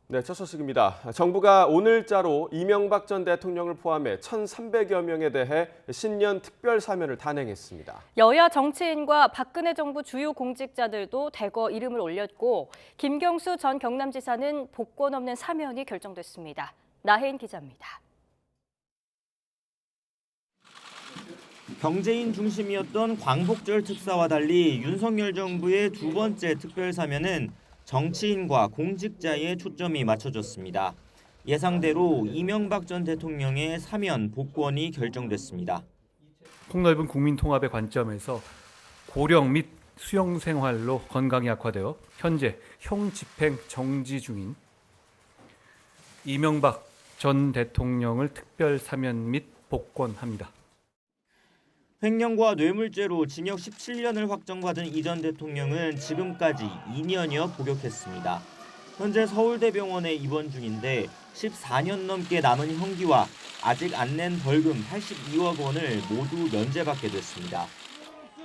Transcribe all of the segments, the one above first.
네, 첫 소식입니다. 정부가 오늘자로 이명박 전 대통령을 포함해 1,300여 명에 대해 신년 특별 사면을 단행했습니다. 여야 정치인과 박근혜 정부 주요 공직자들도 대거 이름을 올렸고 김경수 전 경남지사는 복권 없는 사면이 결정됐습니다. 나혜인 기자입니다. 경제인 중심이었던 광복절 특사와 달리 윤석열 정부의 두 번째 특별 사면은 정치인과 공직자에 초점이 맞춰졌습니다. 예상대로 이명박 전 대통령의 사면 복권이 결정됐습니다. 폭넓은 국민 통합의 관점에서 고령 및 수용 생활로 건강이 악화되어 현재 형 집행 정지 중인 이명박 전 대통령을 특별 사면 및 복권합니다. 횡령과 뇌물죄로 징역 17년을 확정받은 이 전 대통령은 지금까지 2년여 복역했습니다. 현재 서울대병원에 입원 중인데 14년 넘게 남은 형기와 아직 안 낸 벌금 82억 원을 모두 면제받게 됐습니다.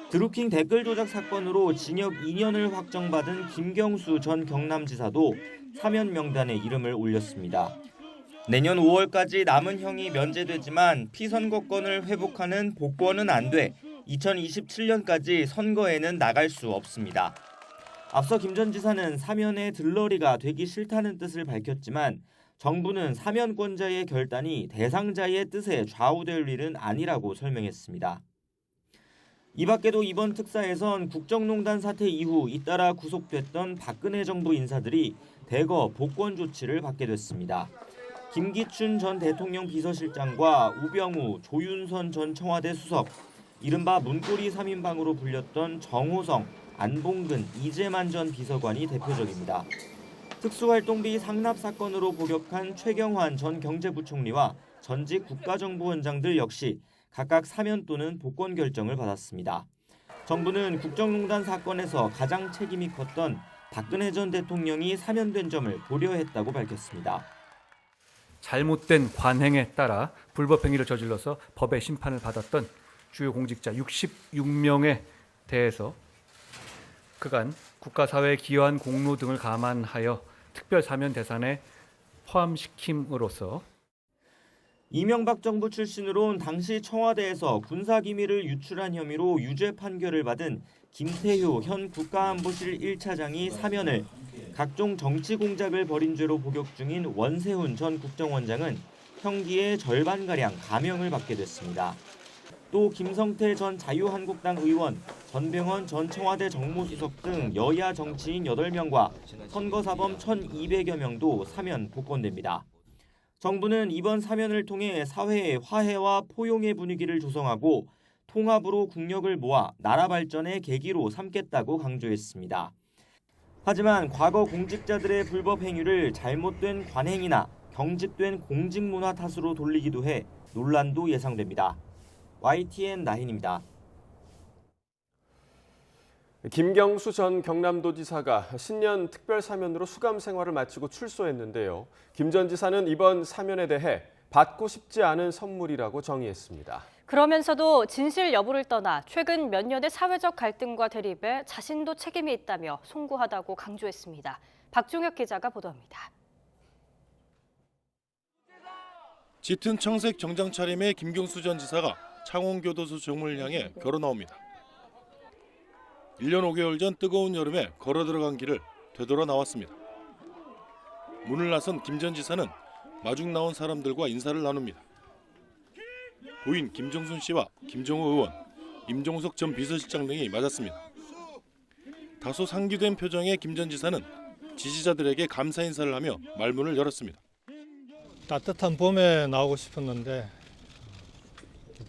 드루킹 댓글 조작 사건으로 징역 2년을 확정받은 김경수 전 경남지사도 사면 명단에 이름을 올렸습니다. 내년 5월까지 남은 형이 면제되지만 피선거권을 회복하는 복권은 안 돼 2027년까지 선거에는 나갈 수 없습니다. 앞서 김 전 지사는 사면의 들러리가 되기 싫다는 뜻을 밝혔지만 정부는 사면권자의 결단이 대상자의 뜻에 좌우될 일은 아니라고 설명했습니다. 이 밖에도 이번 특사에선 국정농단 사태 이후 잇따라 구속됐던 박근혜 정부 인사들이 대거 복권 조치를 받게 됐습니다. 김기춘 전 대통령 비서실장과 우병우, 조윤선 전 청와대 수석, 이른바 문고리 3인방으로 불렸던 정호성, 안봉근, 이재만 전 비서관이 대표적입니다. 특수활동비 상납 사건으로 복역한 최경환 전 경제부총리와 전직 국가정보원장들 역시 각각 사면 또는 복권 결정을 받았습니다. 정부는 국정농단 사건에서 가장 책임이 컸던 박근혜 전 대통령이 사면된 점을 고려했다고 밝혔습니다. 잘못된 관행에 따라 불법 행위를 저질러서 법의 심판을 받았던 주요 공직자 66명에 대해서 그간 국가사회에 기여한 공로 등을 감안하여 특별 사면 대상에 포함시킴으로써 이명박 정부 출신으로 온 당시 청와대에서 군사기밀을 유출한 혐의로 유죄 판결을 받은 김태효 현 국가안보실 1차장이 사면을, 각종 정치 공작을 벌인 죄로 복역 중인 원세훈 전 국정원장은 형기의 절반가량 감형을 받게 됐습니다. 또 김성태 전 자유한국당 의원, 전병헌 전 청와대 정무수석 등 여야 정치인 8명과 선거사범 1,200여 명도 사면 복권됩니다. 정부는 이번 사면을 통해 사회의 화해와 포용의 분위기를 조성하고 통합으로 국력을 모아 나라 발전의 계기로 삼겠다고 강조했습니다. 하지만 과거 공직자들의 불법 행위를 잘못된 관행이나 경직된 공직문화 탓으로 돌리기도 해 논란도 예상됩니다. YTN 나힌입니다. 김경수 전 경남도지사가 신년 특별 사면으로 수감 생활을 마치고 출소했는데요. 김 전 지사는 이번 사면에 대해 받고 싶지 않은 선물이라고 정의했습니다. 그러면서도 진실 여부를 떠나 최근 몇 년의 사회적 갈등과 대립에 자신도 책임이 있다며 송구하다고 강조했습니다. 박종혁 기자가 보도합니다. 짙은 청색 정장 차림의 김경수 전 지사가 창원교도소 정문을 향해 걸어 나옵니다. 1년 5개월 전 뜨거운 여름에 걸어 들어간 길을 되돌아 나왔습니다. 문을 나선 김 전 지사는 마중 나온 사람들과 인사를 나눕니다. 부인 김정순 씨와 김정호 의원, 임종석 전 비서실장 등이 맞았습니다. 다소 상기된 표정의 김 전 지사는 지지자들에게 감사 인사를 하며 말문을 열었습니다. 따뜻한 봄에 나오고 싶었는데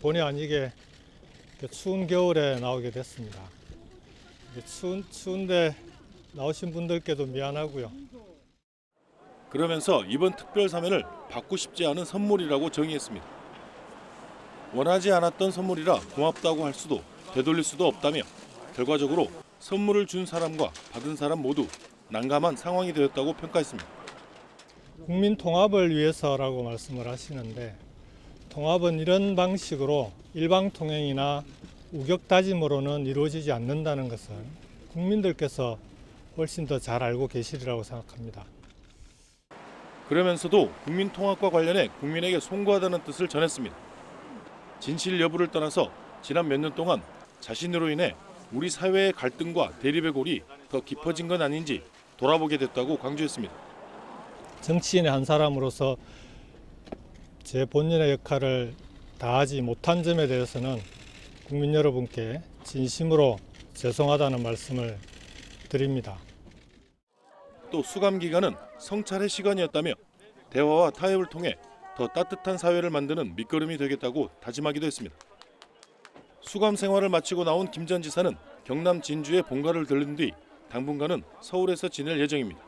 본의 아니게 추운 겨울에 나오게 됐습니다. 추운데 나오신 분들께도 미안하고요. 그러면서 이번 특별 사면을 받고 싶지 않은 선물이라고 정의했습니다. 원하지 않았던 선물이라 고맙다고 할 수도 되돌릴 수도 없다며 결과적으로 선물을 준 사람과 받은 사람 모두 난감한 상황이 되었다고 평가했습니다. 국민 통합을 위해서라고 말씀을 하시는데 통합은 이런 방식으로 일방통행이나 우격다짐으로는 이루어지지 않는다는 것을 국민들께서 훨씬 더 잘 알고 계시리라고 생각합니다. 그러면서도 국민통합과 관련해 국민에게 송구하다는 뜻을 전했습니다. 진실 여부를 떠나서 지난 몇 년 동안 자신으로 인해 우리 사회의 갈등과 대립의 골이 더 깊어진 건 아닌지 돌아보게 됐다고 강조했습니다. 정치인의 한 사람으로서 제 본연의 역할을 다하지 못한 점에 대해서는 국민 여러분께 진심으로 죄송하다는 말씀을 드립니다. 또 수감 기간은 성찰의 시간이었다며 대화와 타협을 통해 더 따뜻한 사회를 만드는 밑거름이 되겠다고 다짐하기도 했습니다. 수감 생활을 마치고 나온 김 전 지사는 경남 진주에 본가를 들른 뒤 당분간은 서울에서 지낼 예정입니다.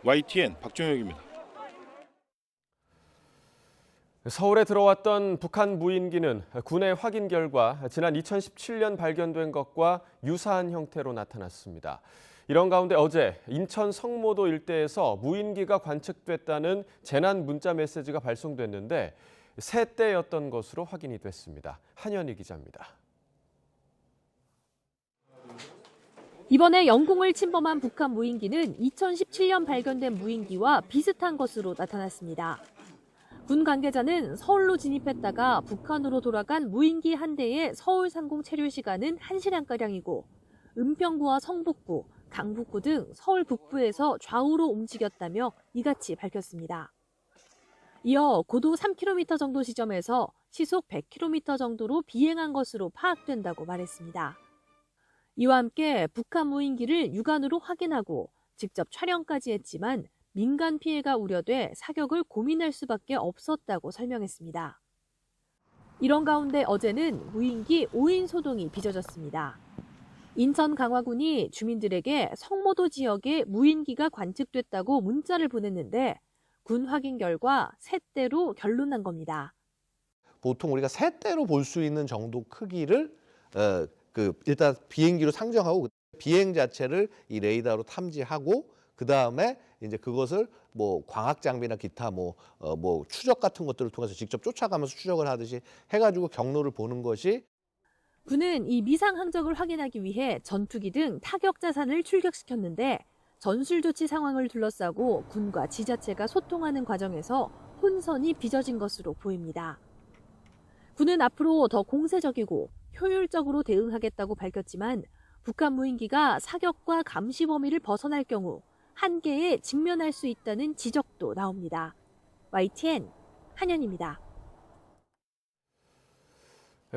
YTN 박종혁입니다. 서울에 들어왔던 북한 무인기는 군의 확인 결과 지난 2017년 발견된 것과 유사한 형태로 나타났습니다. 이런 가운데 어제 인천 성모도 일대에서 무인기가 관측됐다는 재난 문자 메시지가 발송됐는데 새 때였던 것으로 확인이 됐습니다. 한현희 기자입니다. 이번에 영공을 침범한 북한 무인기는 2017년 발견된 무인기와 비슷한 것으로 나타났습니다. 군 관계자는 서울로 진입했다가 북한으로 돌아간 무인기 한 대의 서울 상공 체류 시간은 1시간가량이고 은평구와 성북구, 강북구 등 서울 북부에서 좌우로 움직였다며 이같이 밝혔습니다. 이어 고도 3km 정도 지점에서 시속 100km 정도로 비행한 것으로 파악된다고 말했습니다. 이와 함께 북한 무인기를 육안으로 확인하고 직접 촬영까지 했지만 민간 피해가 우려돼 사격을 고민할 수밖에 없었다고 설명했습니다. 이런 가운데 어제는 무인기 5인 소동이 빚어졌습니다. 인천 강화군이 주민들에게 성모도 지역에 무인기가 관측됐다고 문자를 보냈는데 군 확인 결과 새 대로 결론난 겁니다. 보통 우리가 새 대로 볼 수 있는 정도 크기를 일단 비행기로 상정하고 비행 자체를 이 레이더로 탐지하고 그 다음에 이제 그것을 뭐 광학 장비나 기타 뭐 추적 같은 것들을 통해서 직접 쫓아가면서 추적을 하듯이 해가지고 경로를 보는 것이. 군은 이 미상 항적을 확인하기 위해 전투기 등 타격 자산을 출격시켰는데 전술 조치 상황을 둘러싸고 군과 지자체가 소통하는 과정에서 혼선이 빚어진 것으로 보입니다. 군은 앞으로 더 공세적이고 효율적으로 대응하겠다고 밝혔지만 북한 무인기가 사격과 감시 범위를 벗어날 경우 한계에 직면할 수 있다는 지적도 나옵니다. YTN 한현입니다.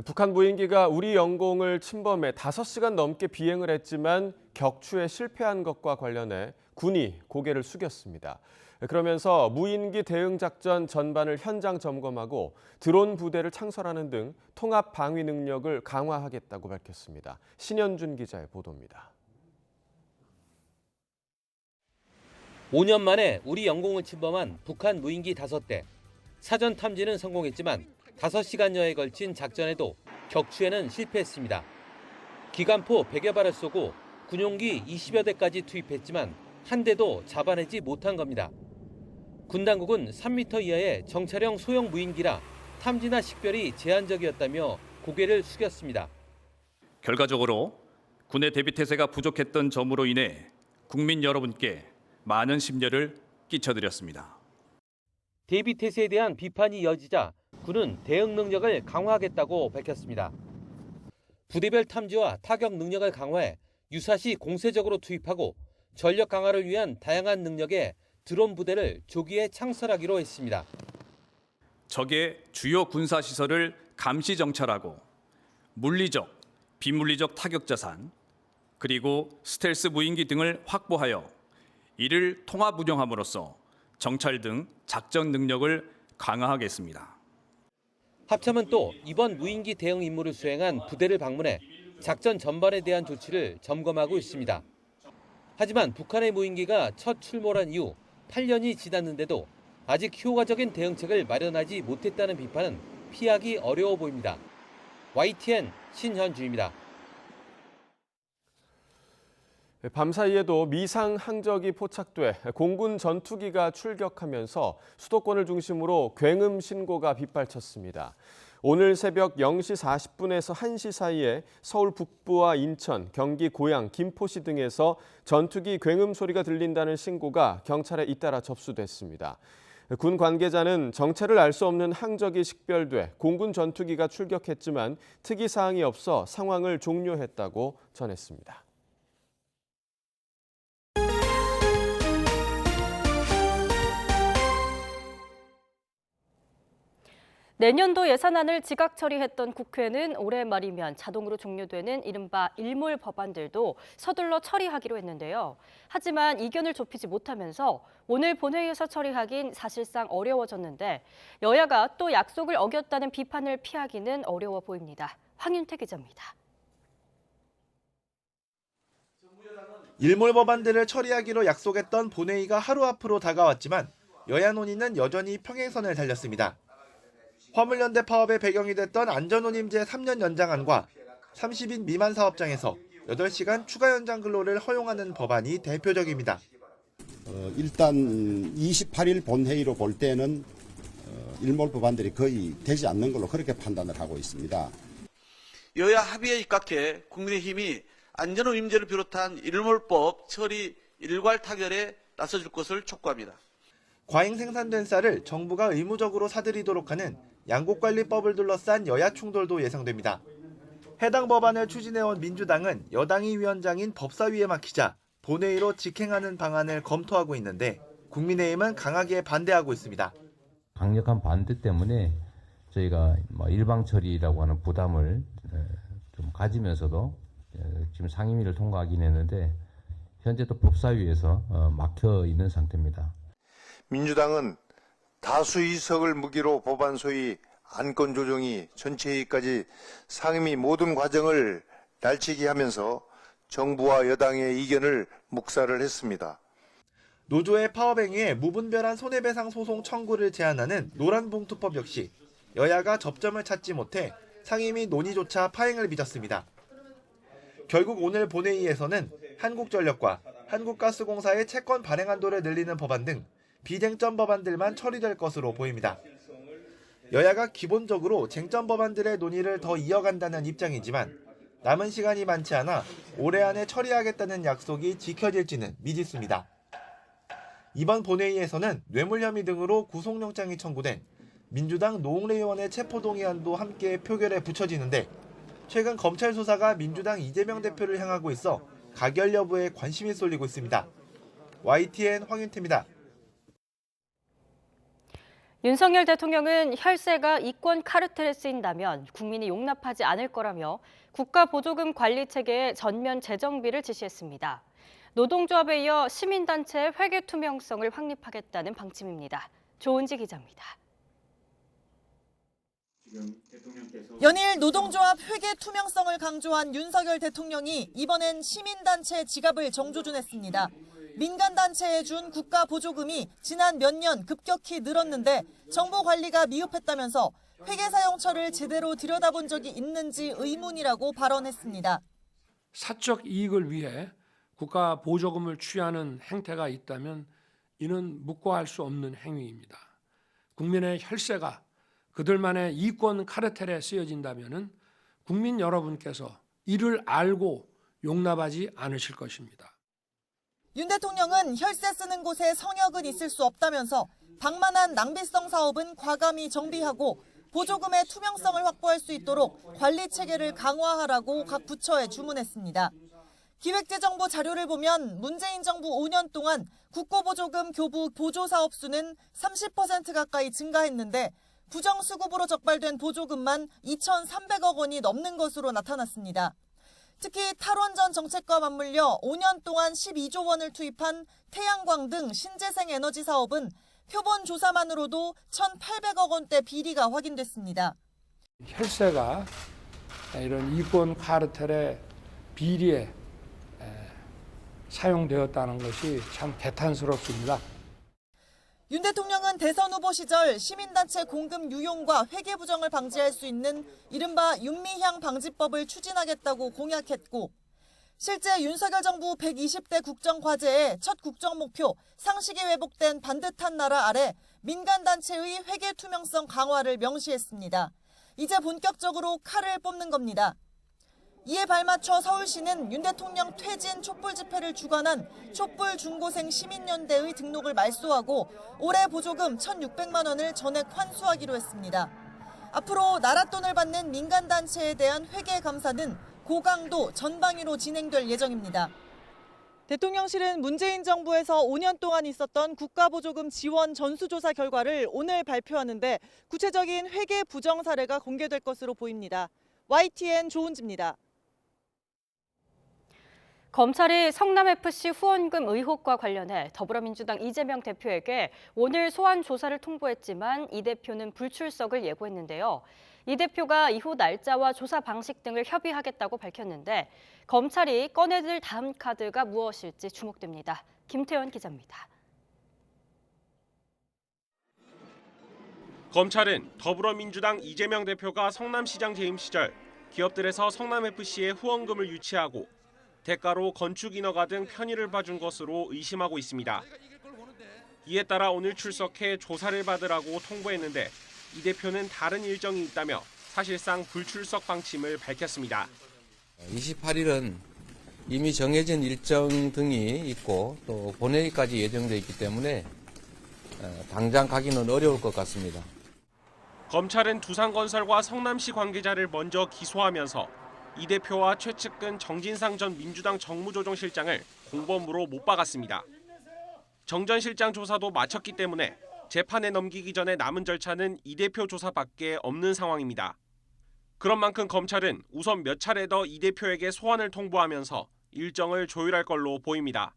북한 무인기가 우리 영공을 침범해 5시간 넘게 비행을 했지만 격추에 실패한 것과 관련해 군이 고개를 숙였습니다. 그러면서 무인기 대응 작전 전반을 현장 점검하고 드론 부대를 창설하는 등 통합 방위 능력을 강화하겠다고 밝혔습니다. 신현준 기자의 보도입니다. 5년 만에 우리 영공을 침범한 북한 무인기 5대. 사전 탐지는 성공했지만 5시간여에 걸친 작전에도 격추에는 실패했습니다. 기관포 100여 발을 쏘고 군용기 20여 대까지 투입했지만 한 대도 잡아내지 못한 겁니다. 군 당국은 3m 이하의 정찰형 소형 무인기라 탐지나 식별이 제한적이었다며 고개를 숙였습니다. 결과적으로 군의 대비 태세가 부족했던 점으로 인해 국민 여러분께 많은 심려를 끼쳐드렸습니다. 대비 태세에 대한 비판이 이어지자 군은 대응 능력을 강화하겠다고 밝혔습니다. 부대별 탐지와 타격 능력을 강화해 유사시 공세적으로 투입하고 전력 강화를 위한 다양한 능력의 드론 부대를 조기에 창설하기로 했습니다. 적의 주요 군사 시설을 감시 정찰하고 물리적, 비물리적 타격 자산, 그리고 스텔스 무인기 등을 확보하여 이를 통합 운영함으로써 정찰 등 작전 능력을 강화하겠습니다. 합참은 또 이번 무인기 대응 임무를 수행한 부대를 방문해 작전 전반에 대한 조치를 점검하고 있습니다. 하지만 북한의 무인기가 첫 출몰한 이후 8년이 지났는데도 아직 효과적인 대응책을 마련하지 못했다는 비판은 피하기 어려워 보입니다. YTN 신현주입니다. 밤사이에도 미상 항적이 포착돼 공군 전투기가 출격하면서 수도권을 중심으로 굉음 신고가 빗발쳤습니다. 오늘 새벽 0시 40분에서 1시 사이에 서울 북부와 인천, 경기 고양, 김포시 등에서 전투기 굉음 소리가 들린다는 신고가 경찰에 잇따라 접수됐습니다. 군 관계자는 정체를 알 수 없는 항적이 식별돼 공군 전투기가 출격했지만 특이 사항이 없어 상황을 종료했다고 전했습니다. 내년도 예산안을 지각 처리했던 국회는 올해 말이면 자동으로 종료되는 이른바 일몰 법안들도 서둘러 처리하기로 했는데요. 하지만 이견을 좁히지 못하면서 오늘 본회의에서 처리하긴 사실상 어려워졌는데 여야가 또 약속을 어겼다는 비판을 피하기는 어려워 보입니다. 황윤태 기자입니다. 일몰 법안들을 처리하기로 약속했던 본회의가 하루 앞으로 다가왔지만 여야 논의는 여전히 평행선을 달렸습니다. 화물연대 파업의 배경이 됐던 안전운임제 3년 연장안과 30인 미만 사업장에서 8시간 추가 연장 근로를 허용하는 법안이 대표적입니다. 일단 28일 본회의로 볼 때는 일몰 법안들이 거의 되지 않는 걸로 그렇게 판단을 하고 있습니다. 여야 합의에 입각해 국민의힘이 안전운임제를 비롯한 일몰법 처리 일괄 타결에 나서줄 것을 촉구합니다. 과잉 생산된 쌀을 정부가 의무적으로 사들이도록 하는 양곡관리법을 둘러싼 여야 충돌도 예상됩니다. 해당 법안을 추진해온 민주당은 여당이 위원장인 법사위에 맡기자 본회의로 직행하는 방안을 검토하고 있는데 국민의힘은 강하게 반대하고 있습니다. 강력한 반대 때문에 저희가 일방 처리라고 하는 부담을 좀 가지면서도 지금 상임위를 통과하긴 했는데 현재 또 법사위에서 막혀 있는 상태입니다. 민주당은 다수 의석을 무기로 법안 소위 안건 조정이 전체 회의까지 상임위 모든 과정을 날치기 하면서 정부와 여당의 이견을 묵살을 했습니다. 노조의 파업 행위에 무분별한 손해배상 소송 청구를 제한하는 노란봉투법 역시 여야가 접점을 찾지 못해 상임위 논의조차 파행을 빚었습니다. 결국 오늘 본회의에서는 한국전력과 한국가스공사의 채권 발행 한도를 늘리는 법안 등 비쟁점 법안들만 처리될 것으로 보입니다. 여야가 기본적으로 쟁점 법안들의 논의를 더 이어간다는 입장이지만 남은 시간이 많지 않아 올해 안에 처리하겠다는 약속이 지켜질지는 미지수입니다. 이번 본회의에서는 뇌물 혐의 등으로 구속영장이 청구된 민주당 노웅래 의원의 체포동의안도 함께 표결에 붙여지는데 최근 검찰 수사가 민주당 이재명 대표를 향하고 있어 가결 여부에 관심이 쏠리고 있습니다. YTN 황윤태입니다. 윤석열 대통령은 혈세가 이권 카르텔에 쓰인다면 국민이 용납하지 않을 거라며 국가보조금 관리 체계의 전면 재정비를 지시했습니다. 노동조합에 이어 시민단체의 회계 투명성을 확립하겠다는 방침입니다. 조은지 기자입니다. 연일 노동조합 회계 투명성을 강조한 윤석열 대통령이 이번엔 시민단체 지갑을 정조준했습니다. 민간단체에 준 국가 보조금이 지난 몇 년 급격히 늘었는데 정부 관리가 미흡했다면서 회계 사용처를 제대로 들여다본 적이 있는지 의문이라고 발언했습니다. 사적 이익을 위해 국가 보조금을 취하는 행태가 있다면 이는 묵과할 수 없는 행위입니다. 국민의 혈세가 그들만의 이권 카르텔에 쓰여진다면 국민 여러분께서 이를 알고 용납하지 않으실 것입니다. 윤 대통령은 혈세 쓰는 곳에 성역은 있을 수 없다면서 방만한 낭비성 사업은 과감히 정비하고 보조금의 투명성을 확보할 수 있도록 관리 체계를 강화하라고 각 부처에 주문했습니다. 기획재정부 자료를 보면 문재인 정부 5년 동안 국고보조금 교부 보조사업 수는 30% 가까이 증가했는데 부정수급으로 적발된 보조금만 2,300억 원이 넘는 것으로 나타났습니다. 특히 탈원전 정책과 맞물려 5년 동안 12조 원을 투입한 태양광 등 신재생 에너지 사업은 표본 조사만으로도 1,800억 원대 비리가 확인됐습니다. 혈세가 이런 이권 카르텔의 비리에 사용되었다는 것이 참 개탄스럽습니다. 윤 대통령은 대선 후보 시절 시민단체 공금 유용과 회계 부정을 방지할 수 있는 이른바 윤미향 방지법을 추진하겠다고 공약했고 실제 윤석열 정부 120대 국정과제의 첫 국정목표 상식이 왜곡된 반듯한 나라 아래 민간단체의 회계 투명성 강화를 명시했습니다. 이제 본격적으로 칼을 뽑는 겁니다. 이에 발맞춰 서울시는 윤 대통령 퇴진 촛불 집회를 주관한 촛불 중고생 시민연대의 등록을 말소하고 올해 보조금 1,600만 원을 전액 환수하기로 했습니다. 앞으로 나라 돈을 받는 민간단체에 대한 회계 감사는 고강도 전방위로 진행될 예정입니다. 대통령실은 문재인 정부에서 5년 동안 있었던 국가보조금 지원 전수조사 결과를 오늘 발표하는데 구체적인 회계 부정 사례가 공개될 것으로 보입니다. YTN 조은지입니다. 검찰이 성남FC 후원금 의혹과 관련해 더불어민주당 이재명 대표에게 오늘 소환 조사를 통보했지만 이 대표는 불출석을 예고했는데요. 이 대표가 이후 날짜와 조사 방식 등을 협의하겠다고 밝혔는데 검찰이 꺼내들 다음 카드가 무엇일지 주목됩니다. 김태현 기자입니다. 검찰은 더불어민주당 이재명 대표가 성남시장 재임 시절 기업들에서 성남FC에 후원금을 유치하고 대가로 건축 인허가 등 편의를 봐준 것으로 의심하고 있습니다. 이에 따라 오늘 출석해 조사를 받으라고 통보했는데 이 대표는 다른 일정이 있다며 사실상 불출석 방침을 밝혔습니다. 28일은 이미 정해진 일정 등이 있고 또 본회의까지 예정돼 있기 때문에 당장 가기는 어려울 것 같습니다. 검찰은 두산건설과 성남시 관계자를 먼저 기소하면서 이 대표와 최측근 정진상 전 민주당 정무조정실장을 공범으로 못 박았습니다. 정 전 실장 조사도 마쳤기 때문에 재판에 넘기기 전에 남은 절차는 이 대표 조사밖에 없는 상황입니다. 그런 만큼 검찰은 우선 몇 차례 더 이 대표에게 소환을 통보하면서 일정을 조율할 걸로 보입니다.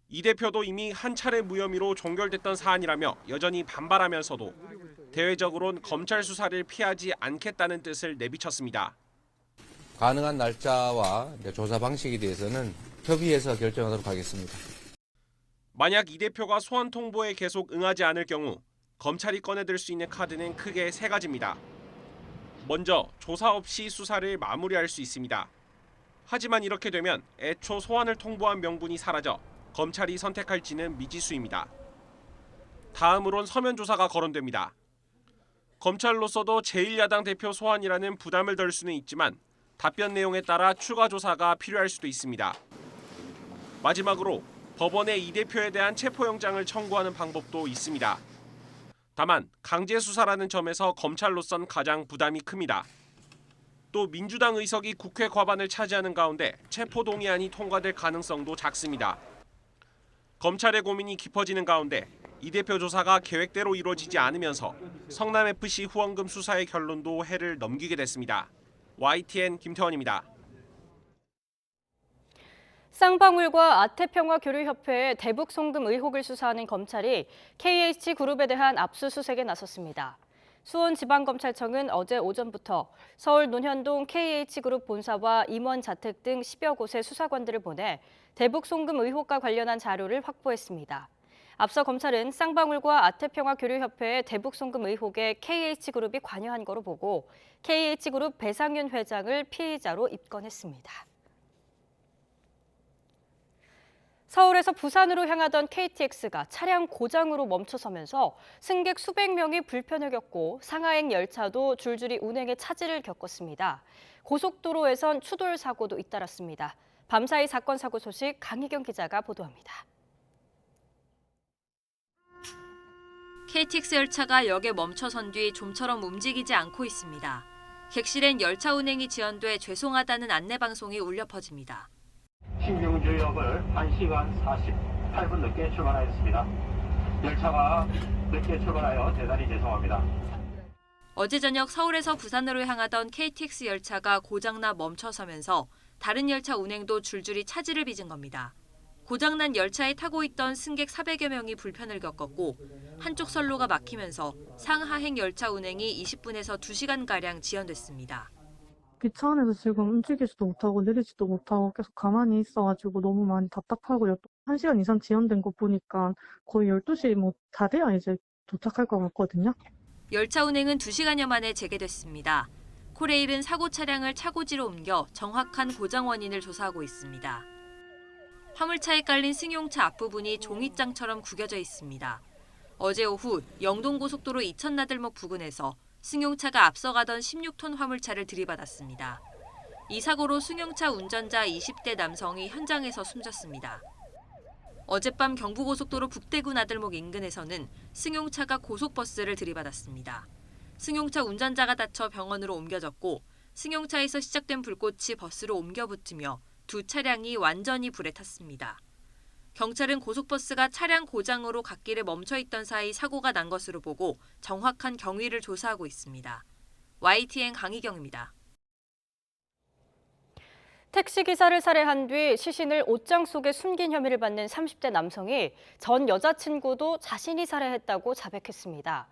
이 대표도 이미 한 차례 무혐의로 종결됐던 사안이라며 여전히 반발하면서도 대외적으론 검찰 수사를 피하지 않겠다는 뜻을 내비쳤습니다. 가능한 날짜와 조사 방식에 대해서는 협의해서 결정하도록 하겠습니다. 만약 이 대표가 소환 통보에 계속 응하지 않을 경우 검찰이 꺼내들 수 있는 카드는 크게 세 가지입니다. 먼저 조사 없이 수사를 마무리할 수 있습니다. 하지만 이렇게 되면 애초 소환을 통보한 명분이 사라져 검찰이 선택할지는 미지수입니다. 다음으론 서면 조사가 거론됩니다. 검찰로서도 제1야당 대표 소환이라는 부담을 덜 수는 있지만 답변 내용에 따라 추가 조사가 필요할 수도 있습니다. 마지막으로 법원에 이 대표에 대한 체포영장을 청구하는 방법도 있습니다. 다만 강제 수사라는 점에서 검찰로선 가장 부담이 큽니다. 또 민주당 의석이 국회 과반을 차지하는 가운데 체포 동의안이 통과될 가능성도 작습니다. 검찰의 고민이 깊어지는 가운데 이 대표 조사가 계획대로 이루어지지 않으면서 성남FC 후원금 수사의 결론도 해를 넘기게 됐습니다. YTN 김태원입니다. 쌍방울과 아태평화교류협회의 대북 송금 의혹을 수사하는 검찰이 KH그룹에 대한 압수수색에 나섰습니다. 수원지방검찰청은 어제 오전부터 서울 논현동 KH그룹 본사와 임원 자택 등 10여 곳의 수사관들을 보내 대북 송금 의혹과 관련한 자료를 확보했습니다. 앞서 검찰은 쌍방울과 아태평화교류협회의 대북 송금 의혹에 KH그룹이 관여한 거로 보고 KH그룹 배상윤 회장을 피의자로 입건했습니다. 서울에서 부산으로 향하던 KTX가 차량 고장으로 멈춰서면서 승객 수백 명이 불편을 겪고 상하행 열차도 줄줄이 운행에 차질을 겪었습니다. 고속도로에선 추돌 사고도 잇따랐습니다. 밤사이 사건 사고 소식 강희경 기자가 보도합니다. KTX 열차가 역에 멈춰선 뒤 좀처럼 움직이지 않고 있습니다. 객실엔 열차 운행이 지연돼 죄송하다는 안내방송이 울려 퍼집니다. 신경주역을 1시간 48분 늦게 출발하였습니다. 열차가 늦게 출발하여 대단히 죄송합니다. 어제 저녁 서울에서 부산으로 향하던 KTX 열차가 고장나 멈춰서면서 다른 열차 운행도 줄줄이 차질을 빚은 겁니다. 고장난 열차에 타고 있던 승객 400여 명이 불편을 겪었고 한쪽 선로가 막히면서 상하행 열차 운행이 20분에서 2시간가량 지연됐습니다. 기차 안에서 지금 움직이지도 못하고 내리지도 못하고 계속 가만히 있어가지고 너무 많이 답답하고요. 1시간 이상 지연된 거 보니까 거의 12시 다 돼야 이제 도착할 것 같거든요. 열차 운행은 2시간여 만에 재개됐습니다. 코레일은 사고 차량을 차고지로 옮겨 정확한 고장 원인을 조사하고 있습니다. 화물차에 깔린 승용차 앞부분이 종이장처럼 구겨져 있습니다. 어제 오후 영동고속도로 이천나들목 부근에서 승용차가 앞서가던 16톤 화물차를 들이받았습니다. 이 사고로 승용차 운전자 20대 남성이 현장에서 숨졌습니다. 어젯밤 경부고속도로 북대구 나들목 인근에서는 승용차가 고속버스를 들이받았습니다. 승용차 운전자가 다쳐 병원으로 옮겨졌고 승용차에서 시작된 불꽃이 버스로 옮겨 붙으며 두 차량이 완전히 불에 탔습니다. 경찰은 고속버스가 차량 고장으로 갓길에 멈춰 있던 사이 사고가 난 것으로 보고 정확한 경위를 조사하고 있습니다. YTN 강희경입니다. 택시기사를 살해한 뒤 시신을 옷장 속에 숨긴 혐의를 받는 30대 남성이 전 여자친구도 자신이 살해했다고 자백했습니다.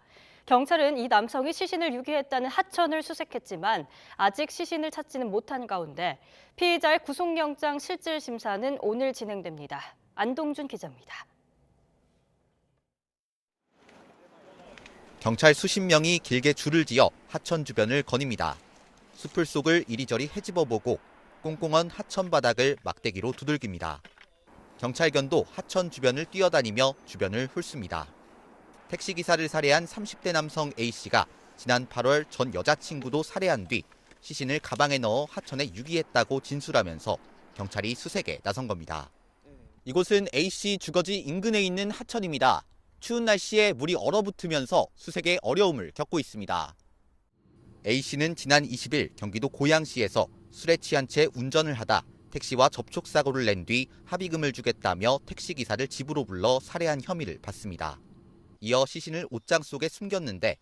경찰은 이 남성이 시신을 유기했다는 하천을 수색했지만 아직 시신을 찾지는 못한 가운데 피의자의 구속영장 실질 심사는 오늘 진행됩니다. 안동준 기자입니다. 경찰 수십 명이 길게 줄을 지어 하천 주변을 거닙니다. 숲을 속을 이리저리 헤집어보고 꽁꽁한 하천 바닥을 막대기로 두들깁니다. 경찰견도 하천 주변을 뛰어다니며 주변을 훑습니다. 택시기사를 살해한 30대 남성 A씨가 지난 8월 전 여자친구도 살해한 뒤 시신을 가방에 넣어 하천에 유기했다고 진술하면서 경찰이 수색에 나선 겁니다. 이곳은 A씨 주거지 인근에 있는 하천입니다. 추운 날씨에 물이 얼어붙으면서 수색에 어려움을 겪고 있습니다. A씨는 지난 20일 경기도 고양시에서 술에 취한 채 운전을 하다 택시와 접촉사고를 낸 뒤 합의금을 주겠다며 택시기사를 집으로 불러 살해한 혐의를 받습니다. 이어 시신을 옷장 속에 숨겼는데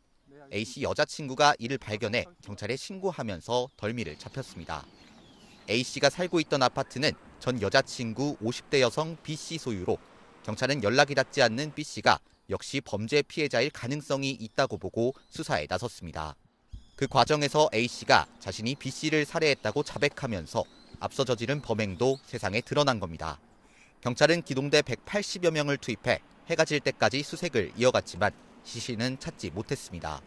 A씨 여자친구가 이를 발견해 경찰에 신고하면서 덜미를 잡혔습니다. A씨가 살고 있던 아파트는 전 여자친구 50대 여성 B씨 소유로 경찰은 연락이 닿지 않는 B씨가 역시 범죄 피해자일 가능성이 있다고 보고 수사에 나섰습니다. 그 과정에서 A씨가 자신이 B씨를 살해했다고 자백하면서 앞서 저지른 범행도 세상에 드러난 겁니다. 경찰은 기동대 180여 명을 투입해 해가 질 때까지 수색을 이어갔지만 시신은 찾지 못했습니다.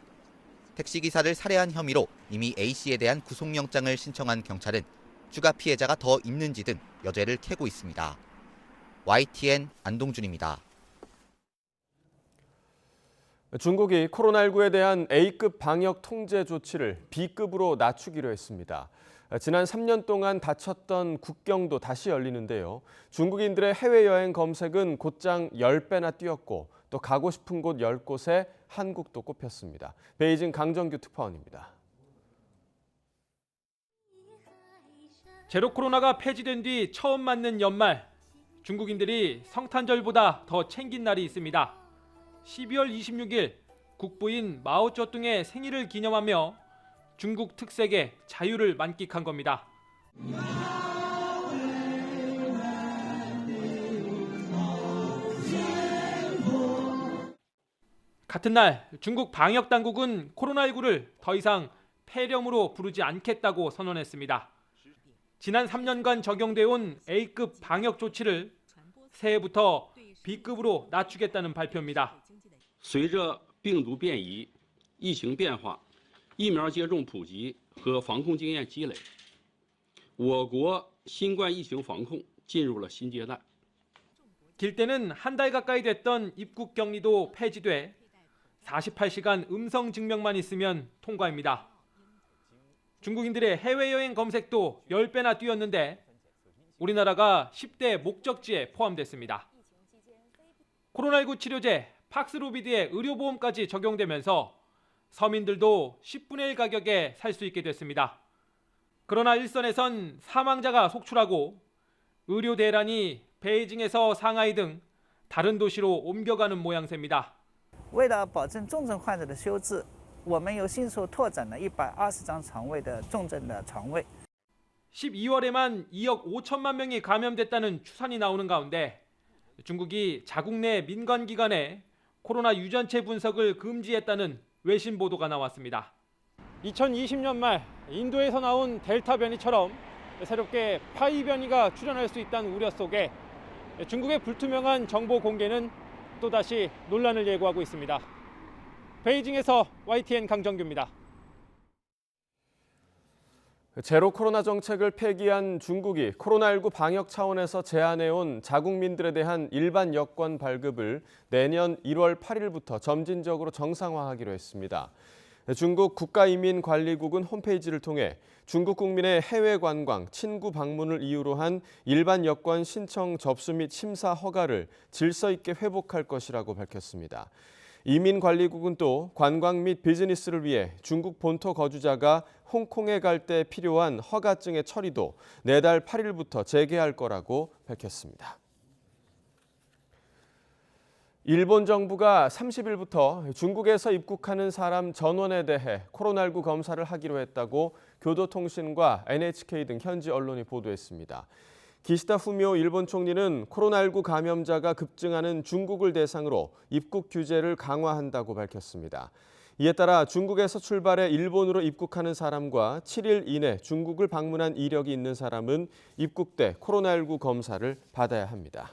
택시기사를 살해한 혐의로 이미 A씨에 대한 구속영장을 신청한 경찰은 추가 피해자가 더 있는지 등 여죄를 캐고 있습니다. YTN 안동준입니다. 중국이 코로나19에 대한 A급 방역 통제 조치를 B급으로 낮추기로 했습니다. 지난 3년 동안 닫혔던 국경도 다시 열리는데요. 중국인들의 해외여행 검색은 곧장 10배나 뛰었고 또 가고 싶은 곳 10곳에 한국도 꼽혔습니다. 베이징 강정규 특파원입니다. 제로 코로나가 폐지된 뒤 처음 맞는 연말, 중국인들이 성탄절보다 더 챙긴 날이 있습니다. 12월 26일 국부인 마오쩌둥의 생일을 기념하며 중국 특색의 자유를 만끽한 겁니다. 같은 날 중국 방역 당국은 코로나19를 더 이상 폐렴으로 부르지 않겠다고 선언했습니다. 지난 3년간 적용돼 온 A급 방역 조치를 새해부터 B급으로 낮추겠다는 발표입니다. 随着病毒变异、疫情变化、疫苗接种普及和防控经验积累，我国新冠疫情防控进入了新阶段。 길때는 한 달 가까이 됐던 입국 격리도 폐지돼 48시간 음성 증명만 있으면 통과입니다. 중국인들의 해외여행 검색도 10배나 뛰었는데 우리나라가 10대 목적지에 포함됐습니다. 코로나19 치료제 팍스로비드의 의료보험까지 적용되면서 서민들도 10분의 1 가격에 살 수 있게 됐습니다. 그러나 일선에선 사망자가 속출하고 의료 대란이 베이징에서 상하이 등 다른 도시로 옮겨가는 모양새입니다. 为了保证重症患者的收治，我们又新手拓展了120张床位的重症的床位。 12월에만 2억 5천만 명이 감염됐다는 추산이 나오는 가운데 중국이 자국 내 민간 기관에 코로나 유전체 분석을 금지했다는 외신 보도가 나왔습니다. 2020년 말 인도에서 나온 델타 변이처럼 새롭게 파이 변이가 출현할 수 있다는 우려 속에 중국의 불투명한 정보 공개는 또다시 논란을 예고하고 있습니다. 베이징에서 YTN 강정규입니다. 제로 코로나 정책을 폐기한 중국이 코로나19 방역 차원에서 제한해온 자국민들에 대한 일반 여권 발급을 내년 1월 8일부터 점진적으로 정상화하기로 했습니다. 중국 국가이민관리국은 홈페이지를 통해 중국 국민의 해외 관광, 친구 방문을 이유로 한 일반 여권 신청 접수 및 심사 허가를 질서 있게 회복할 것이라고 밝혔습니다. 이민관리국은 또 관광 및 비즈니스를 위해 중국 본토 거주자가 홍콩에 갈 때 필요한 허가증의 처리도 내달 8일부터 재개할 거라고 밝혔습니다. 일본 정부가 30일부터 중국에서 입국하는 사람 전원에 대해 코로나19 검사를 하기로 했다고 교도통신과 NHK 등 현지 언론이 보도했습니다. 기시다 후미오 일본 총리는 코로나19 감염자가 급증하는 중국을 대상으로 입국 규제를 강화한다고 밝혔습니다. 이에 따라 중국에서 출발해 일본으로 입국하는 사람과 7일 이내 중국을 방문한 이력이 있는 사람은 입국 때 코로나19 검사를 받아야 합니다.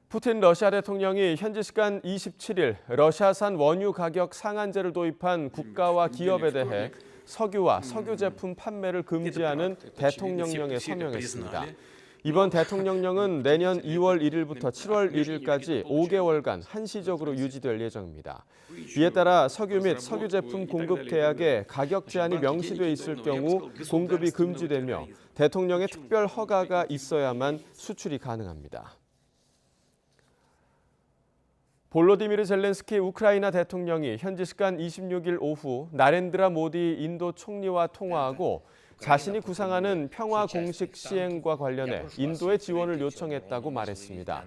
푸틴 러시아 대통령이 현지 시간 27일 러시아산 원유 가격 상한제를 도입한 국가와 기업에 대해 석유와 석유 제품 판매를 금지하는 대통령령에 서명했습니다. 이번 대통령령은 내년 2월 1일부터 7월 1일까지 5개월간 한시적으로 유지될 예정입니다. 이에 따라 석유 및 석유 제품 공급 계약에 가격 제한이 명시돼 있을 경우 공급이 금지되며 대통령의 특별 허가가 있어야만 수출이 가능합니다. 볼로디미르 젤렌스키 우크라이나 대통령이 현지 시간 26일 오후 나렌드라 모디 인도 총리와 통화하고 자신이 구상하는 평화 공식 시행과 관련해 인도의 지원을 요청했다고 말했습니다.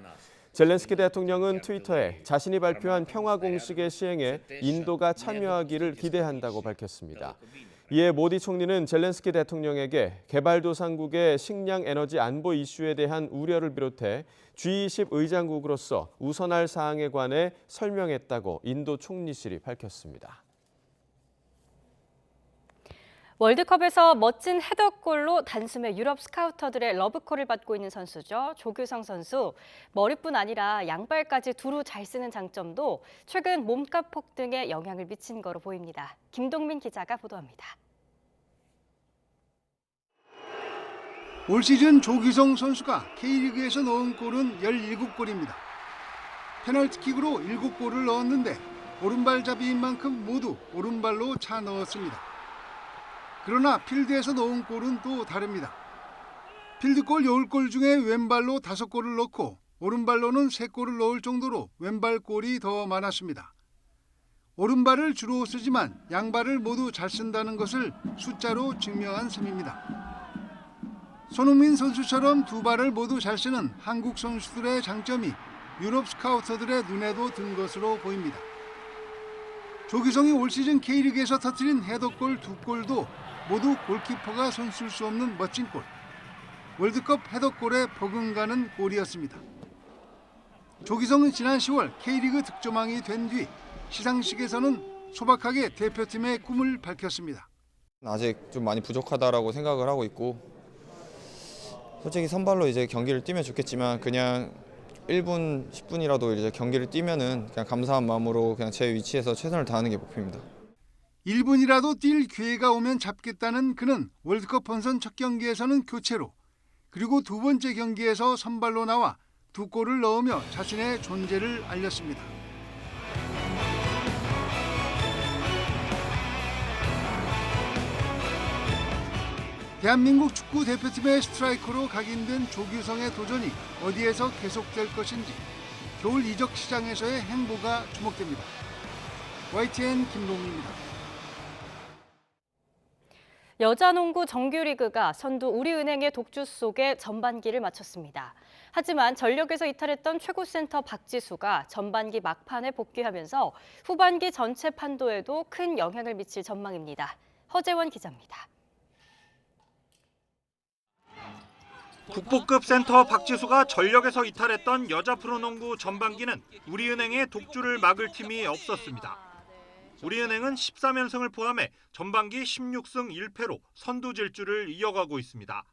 젤렌스키 대통령은 트위터에 자신이 발표한 평화 공식의 시행에 인도가 참여하기를 기대한다고 밝혔습니다. 이에 모디 총리는 젤렌스키 대통령에게 개발도상국의 식량 에너지 안보 이슈에 대한 우려를 비롯해 G20 의장국으로서 우선할 사항에 관해 설명했다고 인도 총리실이 밝혔습니다. 월드컵에서 멋진 헤더골로 단숨에 유럽 스카우터들의 러브콜을 받고 있는 선수죠. 조규성 선수. 머리뿐 아니라 양발까지 두루 잘 쓰는 장점도 최근 몸값 폭등에 영향을 미친 거로 보입니다. 김동민 기자가 보도합니다. 올 시즌 조규성 선수가 K리그에서 넣은 골은 17골입니다. 페널티킥으로 7골을 넣었는데 오른발잡이인 만큼 모두 오른발로 차 넣었습니다. 그러나 필드에서 넣은 골은 또 다릅니다. 필드골 10골 중에 왼발로 5골을 넣고 오른발로는 3골을 넣을 정도로 왼발골이 더 많았습니다. 오른발을 주로 쓰지만 양발을 모두 잘 쓴다는 것을 숫자로 증명한 셈입니다. 손흥민 선수처럼 두 발을 모두 잘 쓰는 한국 선수들의 장점이 유럽 스카우터들의 눈에도 든 것으로 보입니다. 조규성이 올 시즌 K리그에서 터뜨린 헤더골 2골도 모두 골키퍼가 손쓸 수 없는 멋진 골. 월드컵 헤더골에 버금가는 골이었습니다. 조규성은 지난 10월 K리그 득점왕이 된 뒤 시상식에서는 소박하게 대표팀의 꿈을 밝혔습니다. 아직 좀 많이 부족하다라고 생각을 하고 있고 솔직히 선발로 이제 경기를 뛰면 좋겠지만 그냥 1분, 10분이라도 이제 경기를 뛰면은 그냥 감사한 마음으로 그냥 제 위치에서 최선을 다하는 게 목표입니다. 1분이라도 뛸 기회가 오면 잡겠다는 그는 월드컵 본선 첫 경기에서는 교체로 그리고 두 번째 경기에서 선발로 나와 2골을 넣으며 자신의 존재를 알렸습니다. 대한민국 축구 대표팀의 스트라이커로 각인된 조규성의 도전이 어디에서 계속될 것인지 겨울 이적 시장에서의 행보가 주목됩니다. YTN 김동민입니다. 여자농구 정규리그가 선두 우리은행의 독주 속에 전반기를 마쳤습니다. 하지만 전력에서 이탈했던 최고 센터 박지수가 전반기 막판에 복귀하면서 후반기 전체 판도에도 큰 영향을 미칠 전망입니다. 허재원 기자입니다. 국보급 센터 박지수가 전력에서 이탈했던 여자 프로농구 전반기는 우리은행의 독주를 막을 팀이 없었습니다. 우리은행은 13연승을 포함해 전반기 16승 1패로 선두 질주를 이어가고 있습니다.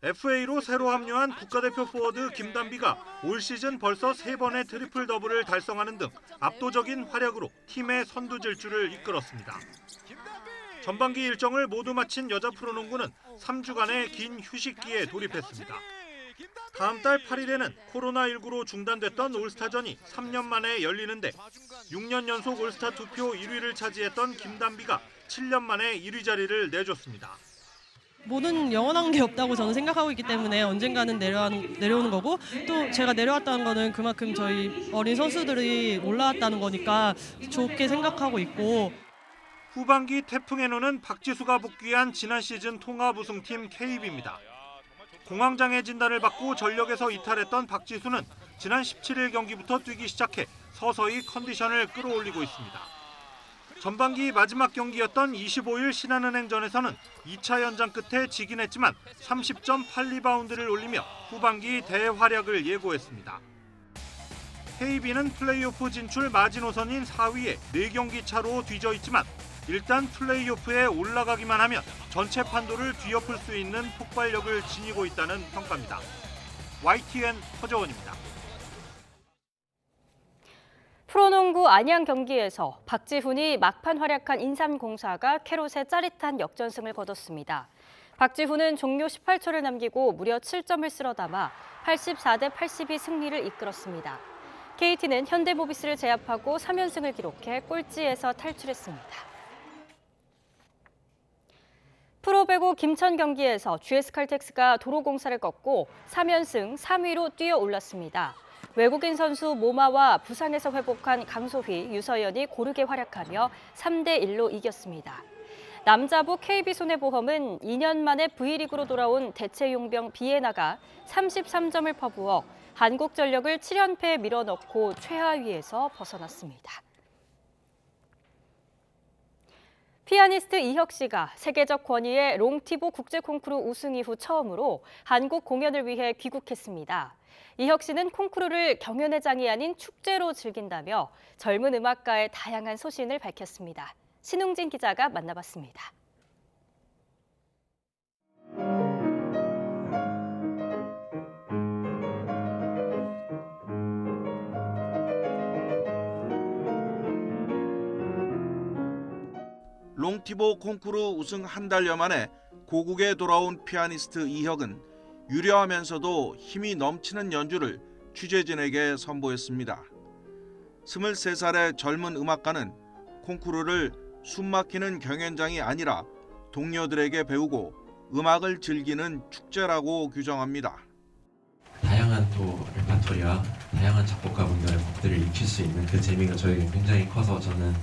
FA로 새로 합류한 국가대표 포워드 김단비가 올 시즌 벌써 3번의 트리플 더블을 달성하는 등 압도적인 활약으로 팀의 선두 질주를 이끌었습니다. 전반기 일정을 모두 마친 여자 프로농구는 3주간의 긴 휴식기에 돌입했습니다. 다음 달 8일에는 코로나19로 중단됐던 올스타전이 3년 만에 열리는데 6년 연속 올스타 투표 1위를 차지했던 김단비가 7년 만에 1위 자리를 내줬습니다. 뭐는 영원한 게 없다고 저는 생각하고 있기 때문에 언젠가는 내려오는 거고, 또 제가 내려왔다는 거는 그만큼 저희 어린 선수들이 올라왔다는 거니까 좋게 생각하고 있고. 후반기 태풍의 노는 박지수가 복귀한 지난 시즌 통합 우승팀 KB입니다. 공황장애 진단을 받고 전력에서 이탈했던 박지수는 지난 17일 경기부터 뛰기 시작해 서서히 컨디션을 끌어올리고 있습니다. 전반기 마지막 경기였던 25일 신한은행전에서는 2차 연장 끝에 지긴 했지만 30.8리바운드를 올리며 후반기 대활약을 예고했습니다. KB는 플레이오프 진출 마지노선인 4위에 4경기 차로 뒤져 있지만 일단 플레이오프에 올라가기만 하면 전체 판도를 뒤엎을 수 있는 폭발력을 지니고 있다는 평가입니다. YTN 허정원입니다. 프로농구 안양 경기에서 박지훈이 막판 활약한 인삼공사가 캐롯의 짜릿한 역전승을 거뒀습니다. 박지훈은 종료 18초를 남기고 무려 7점을 쓸어 담아 84대82 승리를 이끌었습니다. KT는 현대모비스를 제압하고 3연승을 기록해 꼴찌에서 탈출했습니다. 프로배구 김천 경기에서 GS칼텍스가 도로공사를 꺾고 3연승 3위로 뛰어올랐습니다. 외국인 선수 모마와 부상에서 회복한 강소희, 유서연이 고르게 활약하며 3대1로 이겼습니다. 남자부 KB손해보험은 2년 만에 V리그로 돌아온 대체용병 비에나가 33점을 퍼부어 한국전력을 7연패에 밀어넣고 최하위에서 벗어났습니다. 피아니스트 이혁 씨가 세계적 권위의 롱티보 국제 콩쿠르 우승 이후 처음으로 한국 공연을 위해 귀국했습니다. 이혁 씨는 콩쿠르를 경연회장이 아닌 축제로 즐긴다며 젊은 음악가의 다양한 소신을 밝혔습니다. 신웅진 기자가 만나봤습니다. 롱티보 콩쿠르 우승 한 달여 만에 고국에 돌아온 피아니스트 이혁은 유려하면서도 힘이 넘치는 연주를 취재진에게 선보였습니다. 23살의 젊은 음악가는 콩쿠르를 숨막히는 경연장이 아니라 동료들에게 배우고 음악을 즐기는 축제라고 규정합니다. 다양한 또 레파토리와 다양한 작곡가분들의 곡들을 익힐 수 있는 그 재미가 저에게 굉장히 커서 저는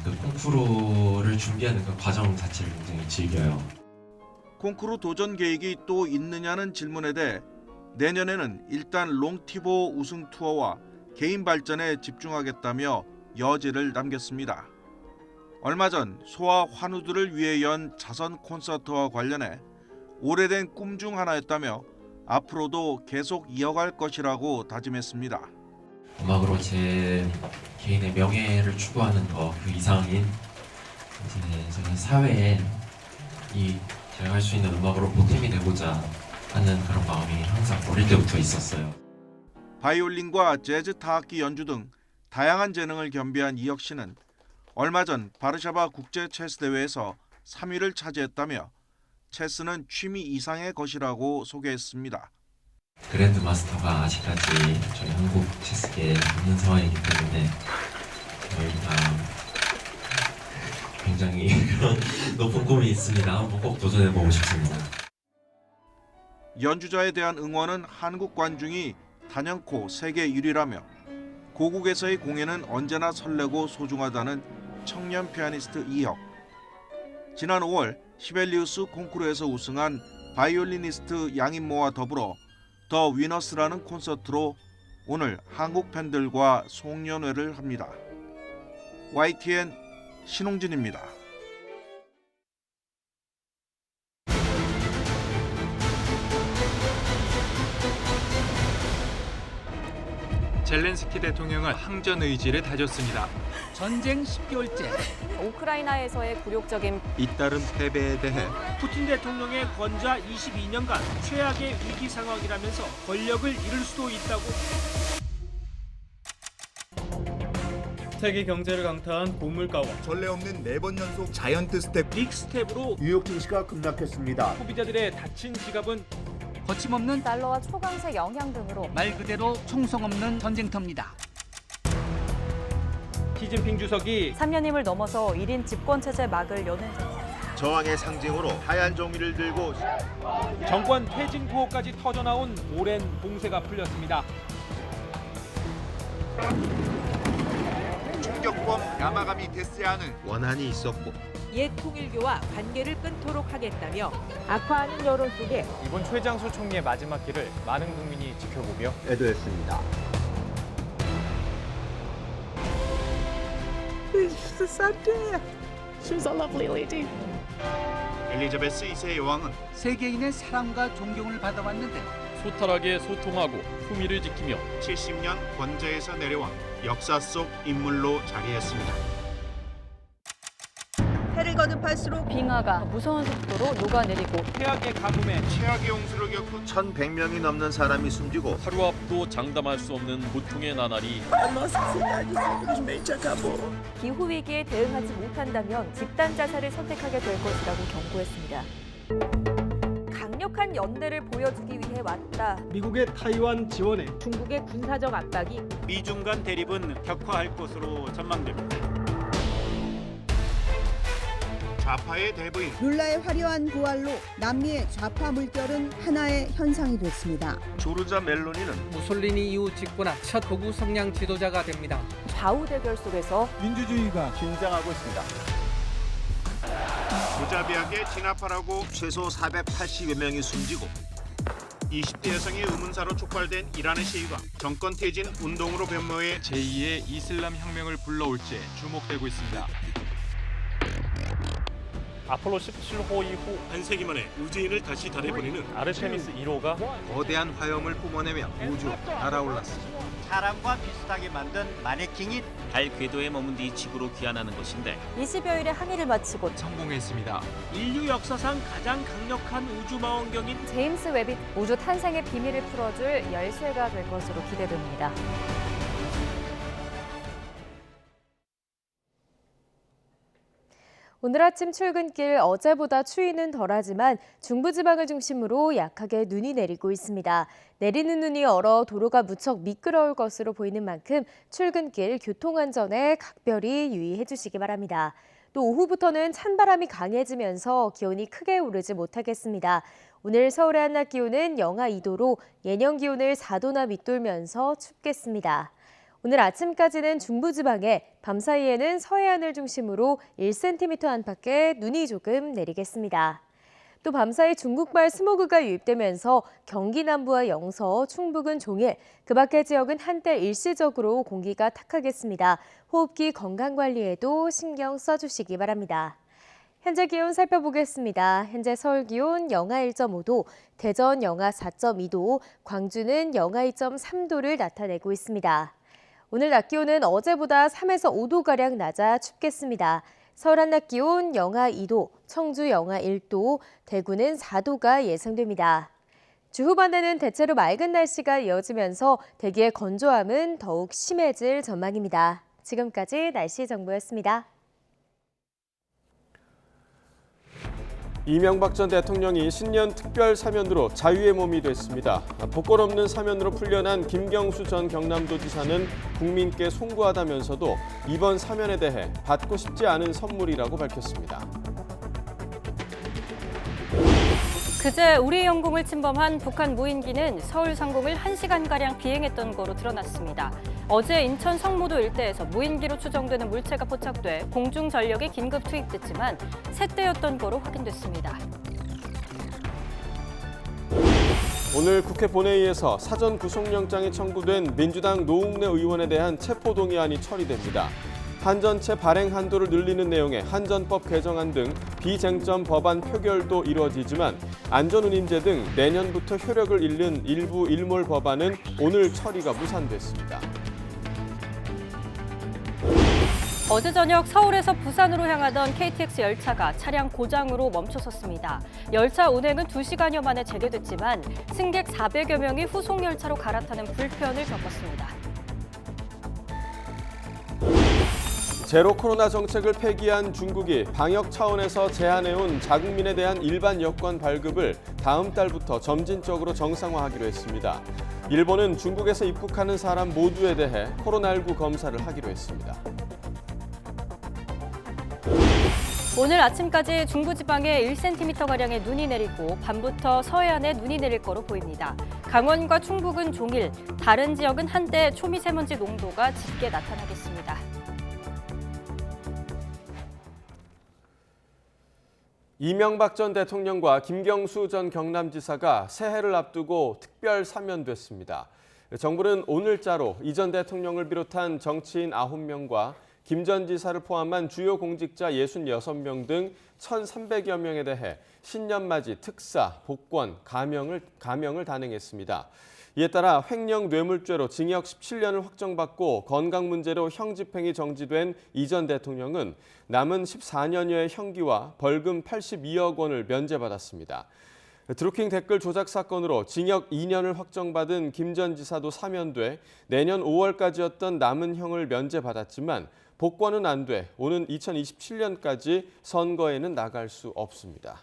그 콩쿠르를 준비하는 그 과정 자체를 굉장히 즐겨요. 콩쿠르 도전 계획이 또 있느냐는 질문에 대해 내년에는 일단 롱티보 우승 투어와 개인 발전에 집중하겠다며 여지를 남겼습니다. 얼마 전 소아 환우들을 위해 연 자선 콘서트와 관련해 오래된 꿈 중 하나였다며 앞으로도 계속 이어갈 것이라고 다짐했습니다. 음악으로 제 개인의 명예를 추구하는 것 그 이상인 저는 사회에 제가 할 수 있는 음악으로 보탬이 되고자 하는 그런 마음이 항상 어릴 때부터 있었어요. 바이올린과 재즈 타악기 연주 등 다양한 재능을 겸비한 이혁 씨는 얼마 전 바르샤바 국제 체스 대회에서 3위를 차지했다며 체스는 취미 이상의 것이라고 소개했습니다. 그랜드 마스터가 아직까지 저희 한국 체스계에 없는 상황이기 때문에 저희가 굉장히 높은 꿈이 있습니다. 한번 꼭 도전해보고 싶습니다. 연주자에 대한 응원은 한국 관중이 단연코 세계 1위라며 고국에서의 공연은 언제나 설레고 소중하다는 청년 피아니스트 이혁. 지난 5월 시벨리우스 콩쿠르에서 우승한 바이올리니스트 양인모와 더불어 더 위너스라는 콘서트로 오늘 한국 팬들과 송년회를 합니다. YTN 신홍진입니다. 젤렌스키 대통령은 항전 의지를 다졌습니다. 전쟁 10개월째. 우크라이나에서의 굴욕적인 잇따른 패배에 대해 푸틴 대통령의 권좌 22년간 최악의 위기 상황이라면서 권력을 잃을 수도 있다고. 세계 경제를 강타한 고물가와 전례 없는 4번 연속 자이언트 스텝 빅 스텝으로 뉴욕 증시가 급락했습니다. 소비자들의 다친 지갑은 거침없는 달러와 초강세 영향 등으로 말 그대로 총성 없는 전쟁터입니다. 시진핑 주석이 3년임을 넘어서 1인 집권체제 막을 여는 저항의 상징으로 하얀 종이를 들고 정권 퇴진 구호까지 터져나온 오랜 봉쇄가 풀렸습니다. 충격범 야마가미 데스야는 원한이 있었고 옛 통일교와 관계를 끊도록 하겠다며 악화하는 여론 속에 이번 최장수 총리의 마지막 길을 많은 국민이 지켜보며 애도했습니다. 엘리자베스 2세 여왕은 세계인의 사랑과 존경을 받아왔는데 소탈하게 소통하고 품위를 지키며 70년 권좌에서 내려와 역사 속 인물로 자리했습니다. 해를 거듭할수록 빙하가 무서운 속도로 녹아내리고 최악의 가뭄에 최악의 홍수를 겪고 1,100명이 넘는 사람이 숨지고 하루 앞도 장담할 수 없는 고통의 나날이 기후 위기에 대응하지 못한다면 집단 자살을 선택하게 될 것이라고 경고했습니다. 강력한 연대를 보여주기 위해 왔다. 미국의 타이완 지원에 중국의 군사적 압박이 미중 간 대립은 격화할 것으로 전망됩니다. 좌파의 대부인 룰라의 화려한 부활로 남미의 좌파 물결은 하나의 현상이 됐습니다. 조르자 멜로니는 무솔리니 이후 집권한 첫 극우 성향 지도자가 됩니다. 좌우 대결 속에서 민주주의가 긴장하고 있습니다. 무자비하게 진압하라고 최소 480여 명이 숨지고 20대 여성의 의문사로 촉발된 이란의 시위가 정권 퇴진 운동으로 변모해 제2의 이슬람 혁명을 불러올지 주목되고 있습니다. 아폴로 17호 이후 한 세기 만에 우주인을 다시 달에 보내는 아르테미스 1호가 거대한 화염을 뿜어내며 우주 날아올랐습니다. 사람과 비슷하게 만든 마네킹이 달 궤도에 머문 뒤 지구로 귀환하는 것인데 20여일의 항해를 마치고 성공했습니다. 인류 역사상 가장 강력한 우주망원경인 제임스 웹이 우주 탄생의 비밀을 풀어줄 열쇠가 될 것으로 기대됩니다. 오늘 아침 출근길 어제보다 추위는 덜하지만 중부지방을 중심으로 약하게 눈이 내리고 있습니다. 내리는 눈이 얼어 도로가 무척 미끄러울 것으로 보이는 만큼 출근길 교통안전에 각별히 유의해 주시기 바랍니다. 또 오후부터는 찬바람이 강해지면서 기온이 크게 오르지 못하겠습니다. 오늘 서울의 한낮 기온은 영하 2도로 예년 기온을 4도나 밑돌면서 춥겠습니다. 오늘 아침까지는 중부지방에 밤사이에는 서해안을 중심으로 1cm 안팎의 눈이 조금 내리겠습니다. 또 밤사이 중국발 스모그가 유입되면서 경기 남부와 영서, 충북은 종일, 그 밖의 지역은 한때 일시적으로 공기가 탁하겠습니다. 호흡기 건강관리에도 신경 써주시기 바랍니다. 현재 기온 살펴보겠습니다. 현재 서울 기온 영하 1.5도, 대전 영하 4.2도, 광주는 영하 2.3도를 나타내고 있습니다. 오늘 낮 기온은 어제보다 3에서 5도가량 낮아 춥겠습니다. 서울 한낮 기온 영하 2도, 청주 영하 1도, 대구는 4도가 예상됩니다. 주 후반에는 대체로 맑은 날씨가 이어지면서 대기의 건조함은 더욱 심해질 전망입니다. 지금까지 날씨 정보였습니다. 이명박 전 대통령이 신년 특별 사면으로 자유의 몸이 됐습니다. 복권 없는 사면으로 풀려난 김경수 전 경남도지사는 국민께 송구하다면서도 이번 사면에 대해 받고 싶지 않은 선물이라고 밝혔습니다. 그제 우리 영공을 침범한 북한 무인기는 서울 상공을 1시간가량 비행했던 거로 드러났습니다. 어제 인천 성모도 일대에서 무인기로 추정되는 물체가 포착돼 공중전력이 긴급 투입됐지만 새떼였던 거로 확인됐습니다. 오늘 국회 본회의에서 사전 구속영장이 청구된 민주당 노웅래 의원에 대한 체포동의안이 처리됩니다. 한전채 발행 한도를 늘리는 내용의 한전법 개정안 등 비쟁점 법안 표결도 이루어지지만 안전운임제 등 내년부터 효력을 잃는 일부 일몰 법안은 오늘 처리가 무산됐습니다. 어제 저녁 서울에서 부산으로 향하던 KTX 열차가 차량 고장으로 멈춰섰습니다. 열차 운행은 2시간여 만에 재개됐지만 승객 400여 명이 후속 열차로 갈아타는 불편을 겪었습니다. 제로 코로나 정책을 폐기한 중국이 방역 차원에서 제한해온 자국민에 대한 일반 여권 발급을 다음 달부터 점진적으로 정상화하기로 했습니다. 일본은 중국에서 입국하는 사람 모두에 대해 코로나19 검사를 하기로 했습니다. 오늘 아침까지 중부지방에 1cm가량의 눈이 내리고 밤부터 서해안에 눈이 내릴 거로 보입니다. 강원과 충북은 종일, 다른 지역은 한때 초미세먼지 농도가 짙게 나타나겠습니다. 이명박 전 대통령과 김경수 전 경남지사가 새해를 앞두고 특별 사면됐습니다. 정부는 오늘자로 이 전 대통령을 비롯한 정치인 9명과 김 전 지사를 포함한 주요 공직자 66명 등 1,300여 명에 대해 신년맞이 특사, 복권, 감형을 단행했습니다. 이에 따라 횡령 뇌물죄로 징역 17년을 확정받고 건강 문제로 형 집행이 정지된 이 전 대통령은 남은 14년여의 형기와 벌금 82억 원을 면제받았습니다. 드루킹 댓글 조작 사건으로 징역 2년을 확정받은 김 전 지사도 사면돼 내년 5월까지였던 남은 형을 면제받았지만 복권은 안 돼 오는 2027년까지 선거에는 나갈 수 없습니다.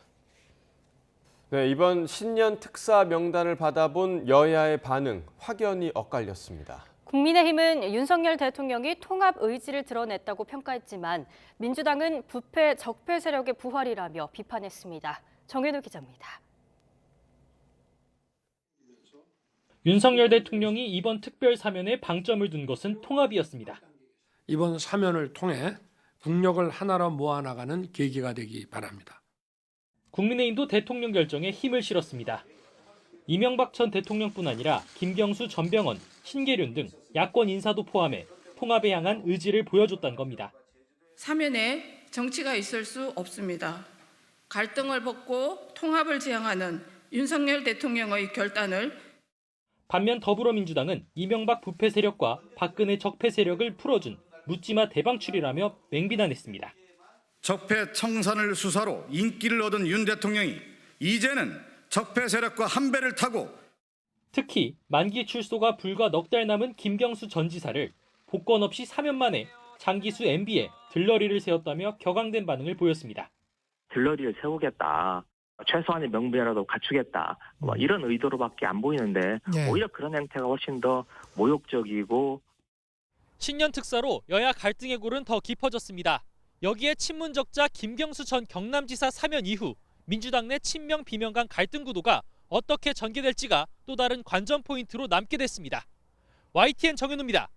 네, 이번 신년 특사 명단을 받아본 여야의 반응 확연히 엇갈렸습니다. 국민의힘은 윤석열 대통령이 통합 의지를 드러냈다고 평가했지만 민주당은 부패, 적폐 세력의 부활이라며 비판했습니다. 정현우 기자입니다. 윤석열 대통령이 이번 특별 사면에 방점을 둔 것은 통합이었습니다. 이번 사면을 통해 국력을 하나로 모아나가는 계기가 되기 바랍니다. 국민의힘도 대통령 결정에 힘을 실었습니다. 이명박 전 대통령뿐 아니라 김경수, 전병헌, 신계륜 등 야권 인사도 포함해 통합에 향한 의지를 보여줬다는 겁니다. 사면에 정치가 있을 수 없습니다. 갈등을 벗고 통합을 지향하는 윤석열 대통령의 결단을 반면 더불어민주당은 이명박 부패 세력과 박근혜 적폐 세력을 풀어준 묻지마 대방출이라며 맹비난했습니다. 적폐 청산을 수사로 인기를 얻은 윤 대통령이 이제는 적폐 세력과 한 배를 타고 특히 만기 출소가 불과 넉 달 남은 김경수 전 지사를 복권 없이 사면 만에 장기수 MB에 들러리를 세웠다며 격앙된 반응을 보였습니다. 들러리를 세우겠다. 최소한의 명분이라도 갖추겠다. 이런 의도로밖에 안 보이는데 오히려 그런 행태가 훨씬 더 모욕적이고. 신년 특사로 여야 갈등의 골은 더 깊어졌습니다. 여기에 친문적자 김경수 전 경남지사 사면 이후 민주당 내 친명 비명 간 갈등 구도가 어떻게 전개될지가 또 다른 관전 포인트로 남게 됐습니다. YTN 정현우입니다.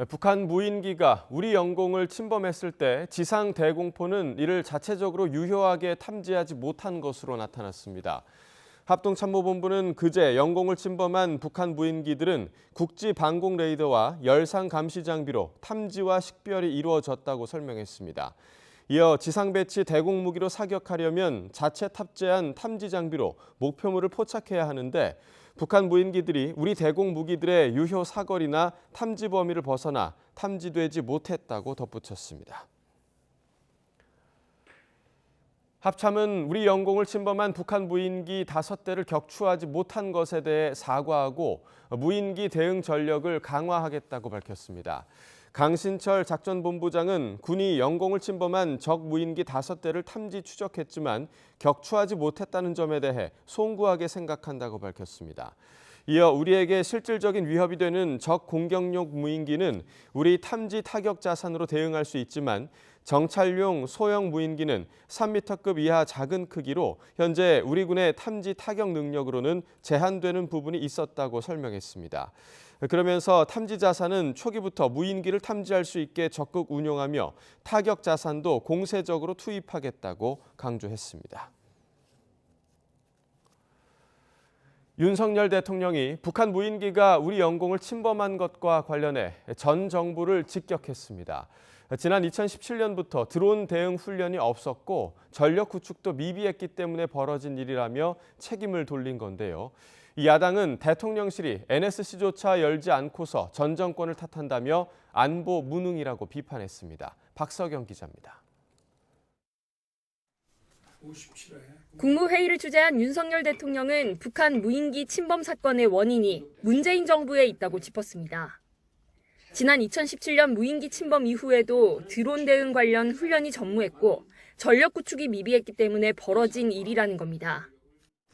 북한 무인기가 우리 영공을 침범했을 때 지상 대공포는 이를 자체적으로 유효하게 탐지하지 못한 것으로 나타났습니다. 합동참모본부는 그제 영공을 침범한 북한 무인기들은 국지 방공 레이더와 열상 감시 장비로 탐지와 식별이 이루어졌다고 설명했습니다. 이어 지상 배치 대공 무기로 사격하려면 자체 탑재한 탐지 장비로 목표물을 포착해야 하는데 북한 무인기들이 우리 대공 무기들의 유효 사거리나 탐지 범위를 벗어나 탐지되지 못했다고 덧붙였습니다. 합참은 우리 영공을 침범한 북한 무인기 5대를 격추하지 못한 것에 대해 사과하고 무인기 대응 전력을 강화하겠다고 밝혔습니다. 강신철 작전본부장은 군이 영공을 침범한 적 무인기 5대를 탐지 추적했지만 격추하지 못했다는 점에 대해 송구하게 생각한다고 밝혔습니다. 이어 우리에게 실질적인 위협이 되는 적 공격용 무인기는 우리 탐지 타격 자산으로 대응할 수 있지만 정찰용 소형 무인기는 3m급 이하 작은 크기로 현재 우리 군의 탐지 타격 능력으로는 제한되는 부분이 있었다고 설명했습니다. 그러면서 탐지 자산은 초기부터 무인기를 탐지할 수 있게 적극 운용하며 타격 자산도 공세적으로 투입하겠다고 강조했습니다. 윤석열 대통령이 북한 무인기가 우리 영공을 침범한 것과 관련해 전 정부를 직격했습니다. 지난 2017년부터 드론 대응 훈련이 없었고 전력 구축도 미비했기 때문에 벌어진 일이라며 책임을 돌린 건데요. 이 야당은 대통령실이 NSC조차 열지 않고서 전 정권을 탓한다며 안보 무능이라고 비판했습니다. 박석영 기자입니다. 국무회의를 주재한 윤석열 대통령은 북한 무인기 침범 사건의 원인이 문재인 정부에 있다고 짚었습니다. 지난 2017년 무인기 침범 이후에도 드론 대응 관련 훈련이 전무했고 전력 구축이 미비했기 때문에 벌어진 일이라는 겁니다.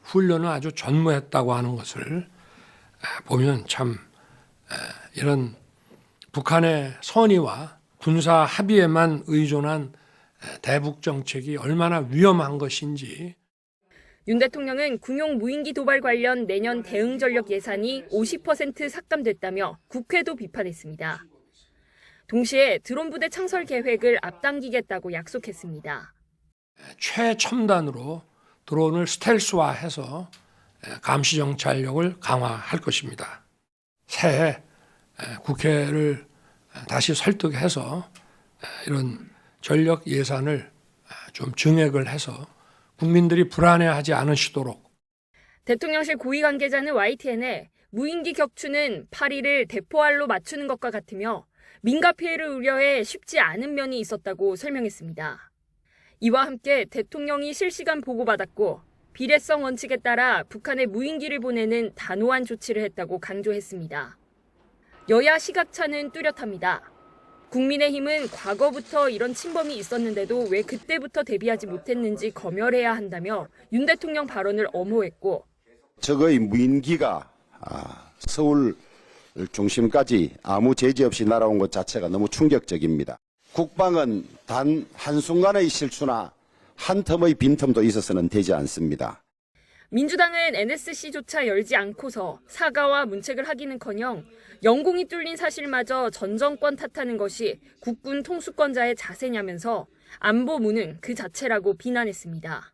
훈련을 아주 전무했다고 하는 것을 보면 참 이런 북한의 선의와 군사 합의에만 의존한 대북 정책이 얼마나 위험한 것인지. 윤 대통령은 군용 무인기 도발 관련 내년 대응 전력 예산이 50% 삭감됐다며 국회도 비판했습니다. 동시에 드론 부대 창설 계획을 앞당기겠다고 약속했습니다. 최첨단으로 드론을 스텔스화해서 감시 정찰력을 강화할 것입니다. 새해 국회를 다시 설득해서 이런 전력 예산을 좀 증액을 해서 국민들이 불안해하지 않으시도록. 대통령실 고위 관계자는 YTN에 무인기 격추는 파리를 대포알로 맞추는 것과 같으며 민가 피해를 우려해 쉽지 않은 면이 있었다고 설명했습니다. 이와 함께 대통령이 실시간 보고받았고 비례성 원칙에 따라 북한에 무인기를 보내는 단호한 조치를 했다고 강조했습니다. 여야 시각차는 뚜렷합니다. 국민의힘은 과거부터 이런 침범이 있었는데도 왜 그때부터 대비하지 못했는지 검열해야 한다며 윤 대통령 발언을 엄호했고, 적의 무인기가 서울 중심까지 아무 제지 없이 날아온 것 자체가 너무 충격적입니다. 국방은 단 한순간의 실수나 한 텀의 빈틈도 있어서는 되지 않습니다. 민주당은 NSC조차 열지 않고서 사과와 문책을 하기는커녕 영공이 뚫린 사실마저 전 정권 탓하는 것이 국군 통수권자의 자세냐면서 안보 무능 그 자체라고 비난했습니다.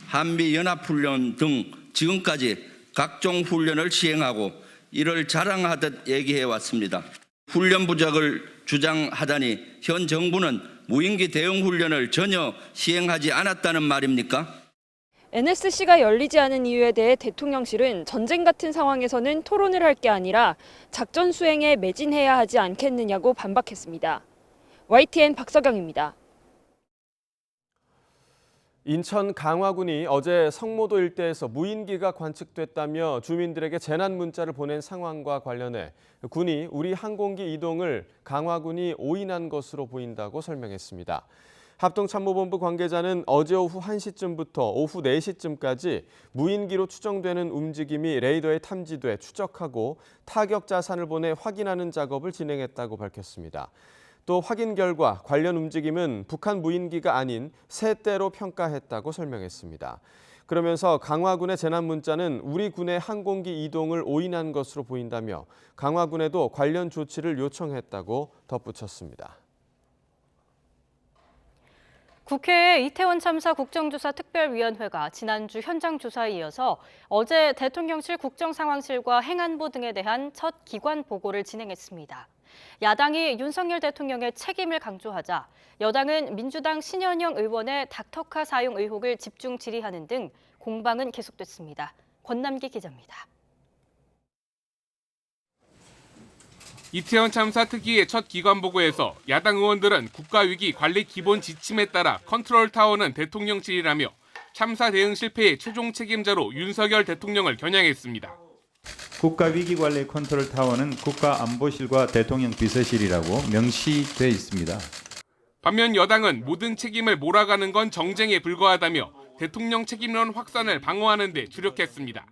한미연합훈련 등 지금까지 각종 훈련을 시행하고 이를 자랑하듯 얘기해왔습니다. 훈련 부족을 주장하다니 현 정부는 무인기 대응 훈련을 전혀 시행하지 않았다는 말입니까? NSC가 열리지 않은 이유에 대해 대통령실은 전쟁 같은 상황에서는 토론을 할 게 아니라 작전 수행에 매진해야 하지 않겠느냐고 반박했습니다. YTN 박서경입니다. 인천 강화군이 어제 성모도 일대에서 무인기가 관측됐다며 주민들에게 재난 문자를 보낸 상황과 관련해 군이 우리 항공기 이동을 강화군이 오인한 것으로 보인다고 설명했습니다. 합동참모본부 관계자는 어제 오후 1시쯤부터 오후 4시쯤까지 무인기로 추정되는 움직임이 레이더에 탐지돼 추적하고 타격 자산을 보내 확인하는 작업을 진행했다고 밝혔습니다. 또 확인 결과 관련 움직임은 북한 무인기가 아닌 새 대로 평가했다고 설명했습니다. 그러면서 강화군의 재난 문자는 우리 군의 항공기 이동을 오인한 것으로 보인다며 강화군에도 관련 조치를 요청했다고 덧붙였습니다. 국회 이태원 참사 국정조사 특별위원회가 지난주 현장 조사에 이어서 어제 대통령실 국정상황실과 행안부 등에 대한 첫 기관 보고를 진행했습니다. 야당이 윤석열 대통령의 책임을 강조하자 여당은 민주당 신현영 의원의 닥터카 사용 의혹을 집중 질의하는 등 공방은 계속됐습니다. 권남기 기자입니다. 이태원 참사 특위의 첫 기관 보고에서 야당 의원들은 국가위기 관리 기본 지침에 따라 컨트롤타워는 대통령실이라며 참사 대응 실패의 최종 책임자로 윤석열 대통령을 겨냥했습니다. 국가위기관리 컨트롤타워는 국가안보실과 대통령 비서실이라고 명시돼 있습니다. 반면 여당은 모든 책임을 몰아가는 건 정쟁에 불과하다며 대통령 책임론 확산을 방어하는 데 주력했습니다.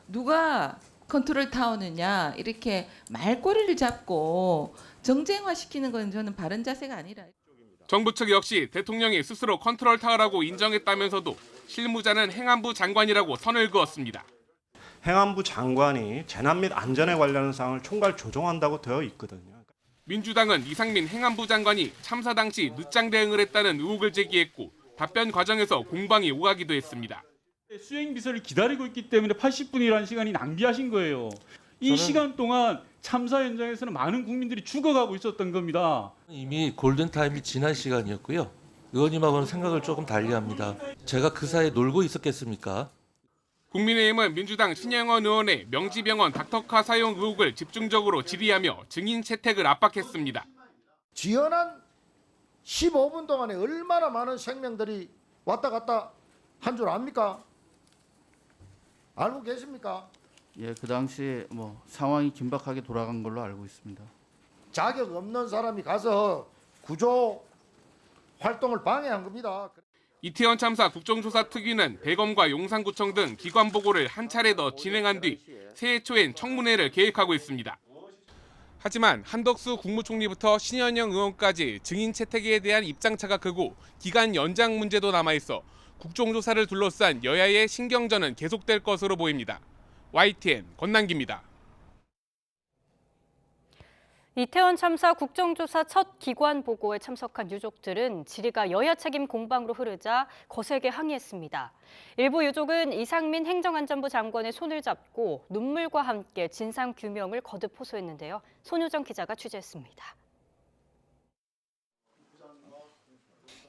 누가 컨트롤타워느냐 이렇게 말꼬리를 잡고 정쟁화시키는 건 저는 바른 자세가 아니라. 정부 측 역시 대통령이 스스로 컨트롤타워라고 인정했다면서도 실무자는 행안부 장관이라고 선을 그었습니다. 행안부 장관이 재난 및 안전에 관련한 사항을 총괄 조정한다고 되어 있거든요. 민주당은 이상민 행안부 장관이 참사 당시 늦장 대응을 했다는 의혹을 제기했고 답변 과정에서 공방이 오가기도 했습니다. 수행비서를 기다리고 있기 때문에 80분이라는 시간이 낭비하신 거예요. 이 시간 동안 참사 현장에서는 많은 국민들이 죽어가고 있었던 겁니다. 이미 골든타임이 지난 시간이었고요. 의원님하고는 생각을 조금 달리합니다. 제가 그 사이에 놀고 있었겠습니까? 국민의힘은 민주당 신영원 의원의 명지병원 닥터카 사용 의혹을 집중적으로 질의하며 증인 채택을 압박했습니다. 지연한 15분 동안에 얼마나 많은 생명들이 왔다 갔다 한 줄 압니까? 알고 계십니까? 예, 그 당시에 상황이 긴박하게 돌아간 걸로 알고 있습니다. 자격 없는 사람이 가서 구조 활동을 방해한 겁니다. 이태원 참사 국정조사 특위는 대검과 용산구청 등 기관 보고를 한 차례 더 진행한 뒤 새해 초엔 청문회를 계획하고 있습니다. 하지만 한덕수 국무총리부터 신현영 의원까지 증인 채택에 대한 입장차가 크고 기간 연장 문제도 남아있어 국정조사를 둘러싼 여야의 신경전은 계속될 것으로 보입니다. YTN 권남기입니다. 이태원 참사 국정조사 첫 기관 보고에 참석한 유족들은 질의가 여야 책임 공방으로 흐르자 거세게 항의했습니다. 일부 유족은 이상민 행정안전부 장관의 손을 잡고 눈물과 함께 진상규명을 거듭 호소했는데요. 손효정 기자가 취재했습니다.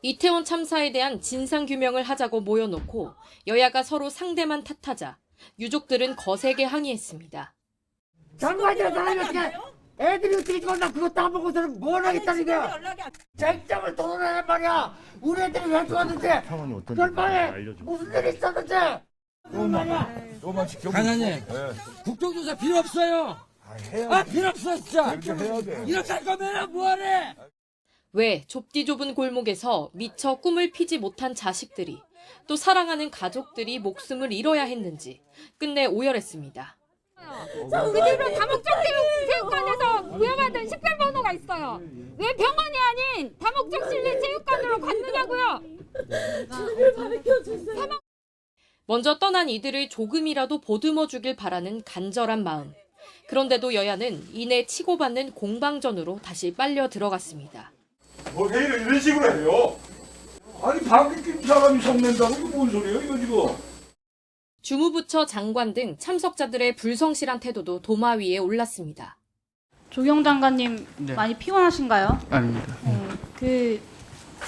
이태원 참사에 대한 진상규명을 하자고 모여놓고 여야가 서로 상대만 탓하자 유족들은 거세게 항의했습니다. 장관이라 사람이 어떻게 애들이 어떻게 죽었나 그거 따보고서는 뭘 하겠다는 거야. 쟁점을 토론하란 말이야. 우리 애들이 왜 죽었는지 그걸 말해. 무슨 일이 있었는지. 강한님 국정조사 필요 없어요. 필요 없어 진짜. 이렇게 할 거면 뭐하래. 왜 좁디 좁은 골목에서 미처 꿈을 피지 못한 자식들이 또 사랑하는 가족들이 목숨을 잃어야 했는지 끝내 오열했습니다. 우리들은 다목적 체육관에서 부여받은 식별번호가 있어요. 왜 병원이 아닌 다목적 실내 체육관으로 갔느냐고요. 먼저 떠난 이들을 조금이라도 보듬어 주길 바라는 간절한 마음. 그런데도 여야는 이내 치고받는 공방전으로 다시 빨려 들어갔습니다. 뭐 회의를 이런 식으로 해요? 아니 방귀 낀 사람이 성낸다고 이거 뭔 소리예요 이거 지금? 주무부처 장관 등 참석자들의 불성실한 태도도 도마 위에 올랐습니다. 조경 장관님 많이 피곤하신가요? 아닙니다.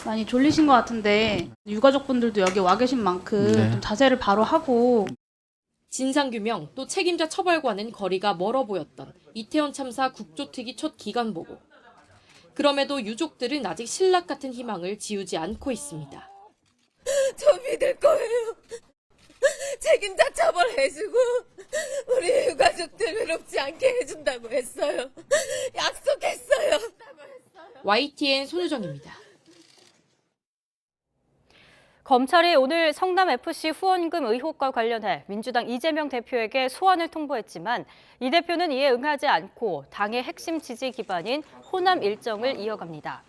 많이 졸리신 것 같은데 유가족분들도 여기 와 계신 만큼 좀 자세를 바로 하고 진상규명 또 책임자 처벌과는 거리가 멀어 보였던 이태원 참사 국조특위 첫 기관 보고. 그럼에도 유족들은 아직 신락 같은 희망을 지우지 않고 있습니다. 저 믿을 거예요. 책임자 처벌해주고 우리 유가족들 외롭지 않게 해준다고 했어요. 약속했어요. YTN 손효정입니다. 검찰이 오늘 성남FC 후원금 의혹과 관련해 민주당 이재명 대표에게 소환을 통보했지만 이 대표는 이에 응하지 않고 당의 핵심 지지 기반인 호남 일정을 이어갑니다.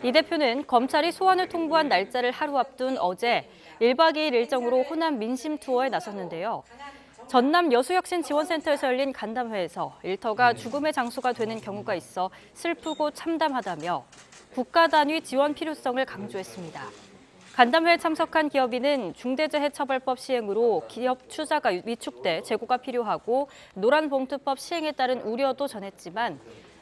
이 대표는 검찰이 소환을 통보한 날짜를 하루 앞둔 어제 1박 2일 일정으로 호남 민심 투어에 나섰는데요. 전남 여수혁신지원센터에서 열린 간담회에서 일터가 죽음의 장소가 되는 경우가 있어 슬프고 참담하다며 국가 단위 지원 필요성을 강조했습니다. 간담회에 참석한 기업인은 중대재해처벌법 시행으로 기업 투자가 위축돼 재고가 필요하고 노란봉투법 시행에 따른 우려도 전했지만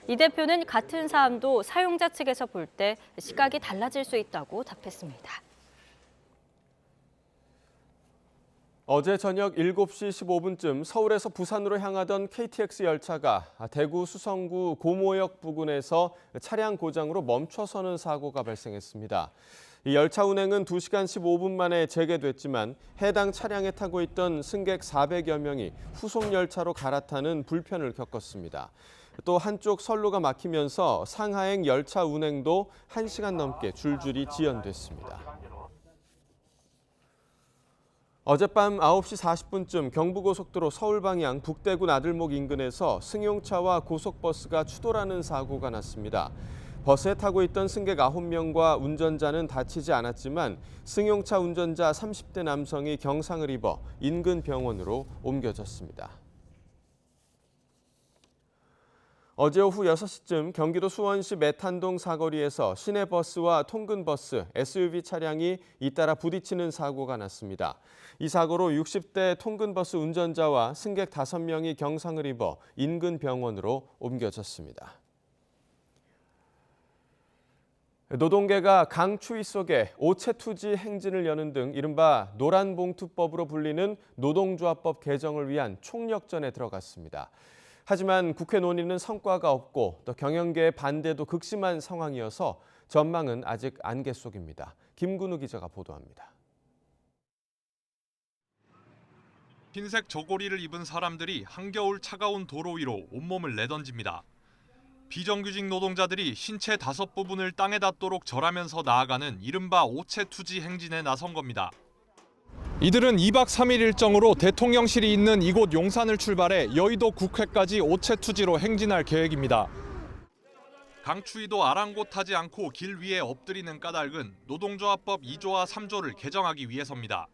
이 대표는 같은 사안도 사용자 측에서 볼 때 시각이 달라질 수 있다고 답했습니다. 어제 저녁 7시 15분쯤 서울에서 부산으로 향하던 KTX 열차가 대구 수성구 고모역 부근에서 차량 고장으로 멈춰서는 사고가 발생했습니다. 이 열차 운행은 2시간 15분 만에 재개됐지만 해당 차량에 타고 있던 승객 400여 명이 후속 열차로 갈아타는 불편을 겪었습니다. 또 한쪽 선로가 막히면서 상하행 열차 운행도 1시간 넘게 줄줄이 지연됐습니다. 어젯밤 9시 40분쯤 경부고속도로 서울 방향 북대구 나들목 인근에서 승용차와 고속버스가 추돌하는 사고가 났습니다. 버스에 타고 있던 승객 9명과 운전자는 다치지 않았지만 승용차 운전자 30대 남성이 경상을 입어 인근 병원으로 옮겨졌습니다. 어제 오후 6시쯤 경기도 수원시 매탄동 사거리에서 시내버스와 통근버스, SUV 차량이 잇따라 부딪히는 사고가 났습니다. 이 사고로 60대 통근버스 운전자와 승객 5명이 경상을 입어 인근 병원으로 옮겨졌습니다. 노동계가 강추위 속에 오체투지 행진을 여는 등 이른바 노란봉투법으로 불리는 노동조합법 개정을 위한 총력전에 들어갔습니다. 하지만 국회 논의는 성과가 없고 또 경영계의 반대도 극심한 상황이어서 전망은 아직 안개 속입니다. 김근우 기자가 보도합니다. 흰색 저고리를 입은 사람들이 한겨울 차가운 도로 위로 온몸을 내던집니다. 비정규직 노동자들이 신체 5부분을 땅에 닿도록 절하면서 나아가는 이른바 오체투지 행진에 나선 겁니다. 이들은 2박 3일 일정으로 대통령실이 있는 이곳 용산을 출발해 여의도 국회까지 오체투지로 행진할 계획입니다. 강추위도 아랑곳하지 않고 길 위에 엎드리는 까닭은 노동조합법 2조와 3조를 개정하기 위해서입니다.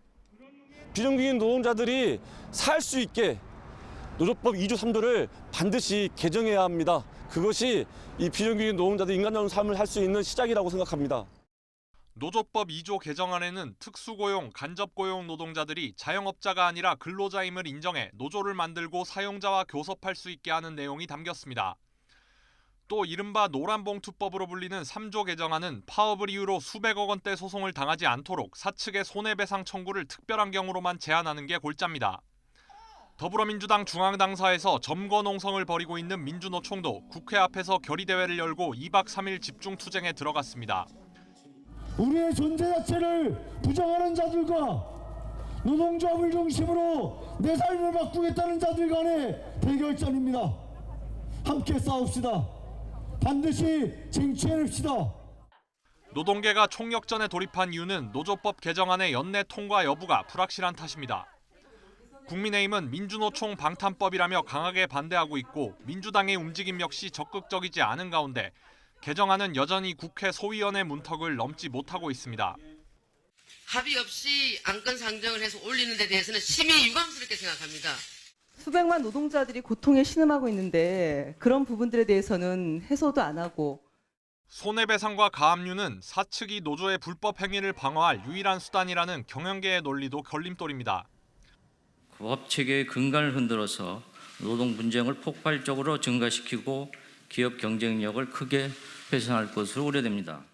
비정규직 노동자들이 살 수 있게 노조법 2조 3조를 반드시 개정해야 합니다. 그것이 이 비정규직 노동자들이 인간다운 삶을 할 수 있는 시작이라고 생각합니다. 노조법 2조 개정안에는 특수고용, 간접고용 노동자들이 자영업자가 아니라 근로자임을 인정해 노조를 만들고 사용자와 교섭할 수 있게 하는 내용이 담겼습니다. 또 이른바 노란봉투법으로 불리는 3조 개정안은 파업을 이유로 수백억 원대 소송을 당하지 않도록 사측의 손해배상 청구를 특별한 경우로만 제한하는 게 골자입니다. 더불어민주당 중앙당사에서 점거 농성을 벌이고 있는 민주노총도 국회 앞에서 결의대회를 열고 2박 3일 집중투쟁에 들어갔습니다. 우리의 존재 자체를 부정하는 자들과 노동조합을 중심으로 내 삶을 바꾸겠다는 자들 간의 대결전입니다. 함께 싸웁시다. 반드시 쟁취해냅시다. 노동계가 총력전에 돌입한 이유는 노조법 개정안의 연내 통과 여부가 불확실한 탓입니다. 국민의힘은 민주노총 방탄법이라며 강하게 반대하고 있고 민주당의 움직임 역시 적극적이지 않은 가운데 개정안은 여전히 국회 소위원회 문턱을 넘지 못하고 있습니다. 합의 없이 안건 상정을 해서 올리는 데 대해서는 심히 유감스럽게 생각합니다. 수백만 노동자들이 고통에 신음하고 있는데 그런 부분들에 대해서는 해소도 안 하고 손해배상과 가압류는 사측이 노조의 불법 행위를 방어할 유일한 수단이라는 경영계의 논리도 걸림돌입니다. 그 법 체계의 근간을 흔들어서 노동 분쟁을 폭발적으로 증가시키고 기업 경쟁력을 크게 훼손할 것으로 우려됩니다.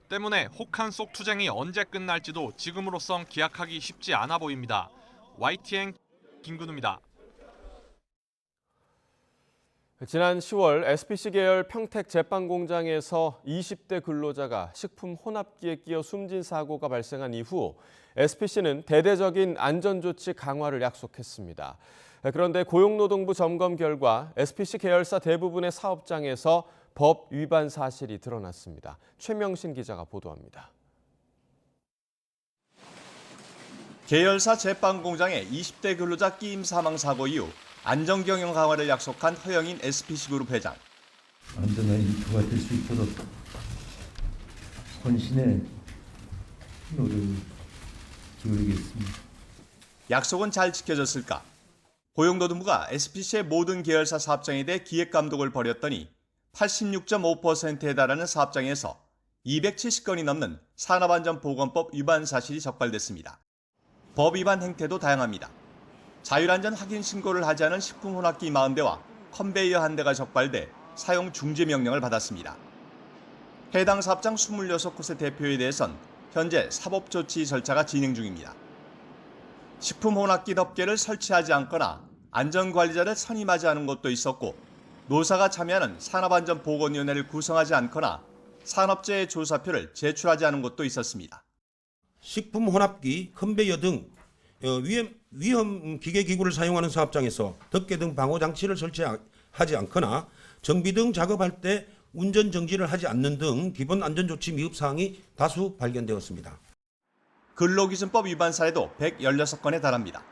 때문에 혹한 속 투쟁이 언제 끝날지도 지금으로선 기약하기 쉽지 않아 보입니다. YTN 김근우입니다. 지난 10월 SPC 계열 평택 제빵 공장에서 20대 근로자가 식품 혼합기에 끼어 숨진 사고가 발생한 이후 SPC는 대대적인 안전조치 강화를 약속했습니다. 그런데 고용노동부 점검 결과 SPC 계열사 대부분의 사업장에서 법 위반 사실이 드러났습니다. 최명신 기자가 보도합니다. 계열사 제빵 공장의 20대 근로자 끼임 사망 사고 이후 안전경영 강화를 약속한 허영인 SPC그룹 회장. 안전한 일터가 될 수 있도록 헌신의 노력을 기울이겠습니다. 약속은 잘 지켜졌을까? 고용노동부가 SPC의 모든 계열사 사업장에 대해 기획감독을 벌였더니 86.5%에 달하는 사업장에서 270건이 넘는 산업안전보건법 위반 사실이 적발됐습니다. 법 위반 행태도 다양합니다. 자율안전 확인 신고를 하지 않은 식품 혼합기 40대와 컨베이어 1대가 적발돼 사용 중지 명령을 받았습니다. 해당 사업장 26곳의 대표에 대해선 현재 사법조치 절차가 진행 중입니다. 식품 혼합기 덮개를 설치하지 않거나 안전관리자를 선임하지 않은 곳도 있었고 노사가 참여하는 산업안전보건위원회를 구성하지 않거나 산업재해 조사표를 제출하지 않은 곳도 있었습니다. 식품 혼합기, 컨베이어 등 위험 기계 기구를 사용하는 사업장에서 덮개 등 방호 장치를 설치하지 않거나 정비 등 작업할 때 운전 정지를 하지 않는 등 기본 안전조치 미흡 사항이 다수 발견되었습니다. 근로기준법 위반 사례도 116건에 달합니다.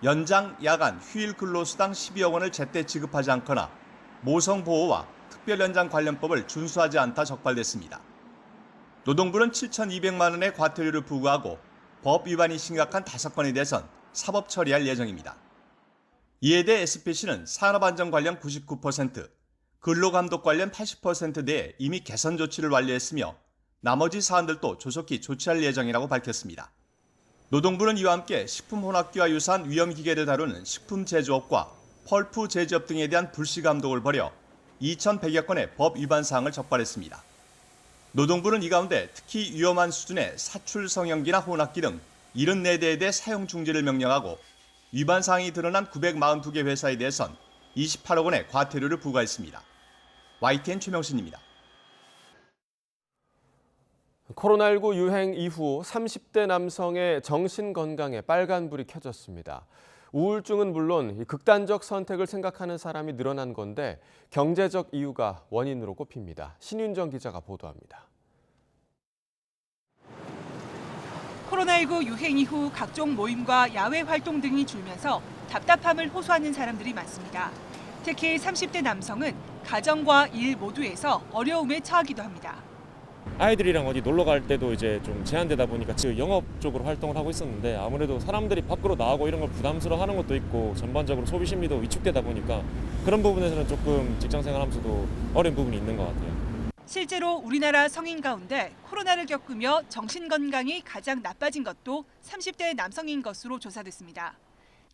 연장, 야간, 휴일 근로수당 12억 원을 제때 지급하지 않거나 모성보호와 특별연장 관련법을 준수하지 않다 적발됐습니다. 노동부는 7,200만 원의 과태료를 부과하고 법 위반이 심각한 5건에 대해선 사법 처리할 예정입니다. 이에 대해 SPC는 산업안전 관련 99%, 근로감독 관련 80%에 대해 이미 개선 조치를 완료했으며 나머지 사안들도 조속히 조치할 예정이라고 밝혔습니다. 노동부는 이와 함께 식품혼합기와 유사한 위험기계를 다루는 식품제조업과 펄프 제조업 등에 대한 불시감독을 벌여 2,100여 건의 법 위반 사항을 적발했습니다. 노동부는 이 가운데 특히 위험한 수준의 사출 성형기나 혼합기 등 74대에 대해 사용 중지를 명령하고 위반 사항이 드러난 942개 회사에 대해선 28억 원의 과태료를 부과했습니다. YTN 최명신입니다. 코로나19 유행 이후 30대 남성의 정신건강에 빨간불이 켜졌습니다. 우울증은 물론 이 극단적 선택을 생각하는 사람이 늘어난 건데 경제적 이유가 원인으로 꼽힙니다. 신윤정 기자가 보도합니다. 코로나19 유행 이후 각종 모임과 야외 활동 등이 줄면서 답답함을 호소하는 사람들이 많습니다. 특히 30대 남성은 가정과 일 모두에서 어려움에 처하기도 합니다. 아이들이랑 어디 놀러 갈 때도 이제 좀 제한되다 보니까 영업 쪽으로 활동을 하고 있었는데 아무래도 사람들이 밖으로 나오고 이런 걸 부담스러워하는 것도 있고 전반적으로 소비 심리도 위축되다 보니까 그런 부분에서는 조금 직장 생활하면서도 어려운 부분이 있는 것 같아요. 실제로 우리나라 성인 가운데 코로나를 겪으며 정신건강이 가장 나빠진 것도 30대 남성인 것으로 조사됐습니다.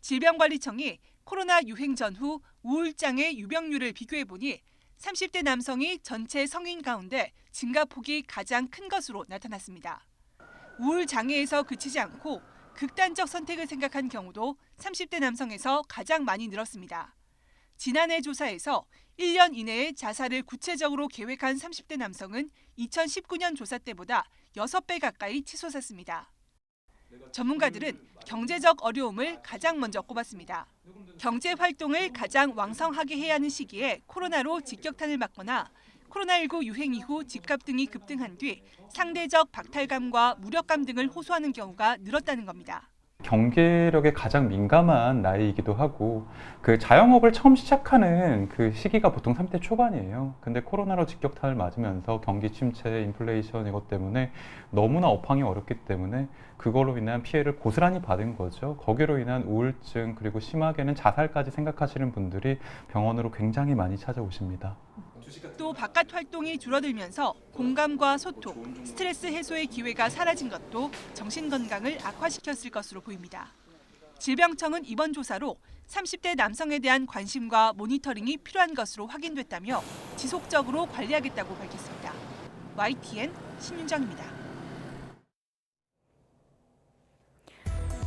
질병관리청이 코로나 유행 전후 우울장애 유병률을 비교해보니 30대 남성이 전체 성인 가운데 증가폭이 가장 큰 것으로 나타났습니다. 우울장애에서 그치지 않고 극단적 선택을 생각한 경우도 30대 남성에서 가장 많이 늘었습니다. 지난해 조사에서 1년 이내에 자살을 구체적으로 계획한 30대 남성은 2019년 조사 때보다 6배 가까이 치솟았습니다. 전문가들은 경제적 어려움을 가장 먼저 꼽았습니다. 경제 활동을 가장 왕성하게 해야 하는 시기에 코로나로 직격탄을 맞거나 코로나19 유행 이후 집값 등이 급등한 뒤 상대적 박탈감과 무력감 등을 호소하는 경우가 늘었다는 겁니다. 경제력에 가장 민감한 나이이기도 하고 그 자영업을 처음 시작하는 그 시기가 보통 30대 초반이에요. 근데 코로나로 직격탄을 맞으면서 경기 침체, 인플레이션 이것 때문에 너무나 업황이 어렵기 때문에 그걸로 인한 피해를 고스란히 받은 거죠. 거기로 인한 우울증 그리고 심하게는 자살까지 생각하시는 분들이 병원으로 굉장히 많이 찾아오십니다. 또 바깥 활동이 줄어들면서 공감과 소통, 스트레스 해소의 기회가 사라진 것도 정신 건강을 악화시켰을 것으로 보입니다. 질병청은 이번 조사로 30대 남성에 대한 관심과 모니터링이 필요한 것으로 확인됐다며 지속적으로 관리하겠다고 밝혔습니다. YTN 신윤정입니다.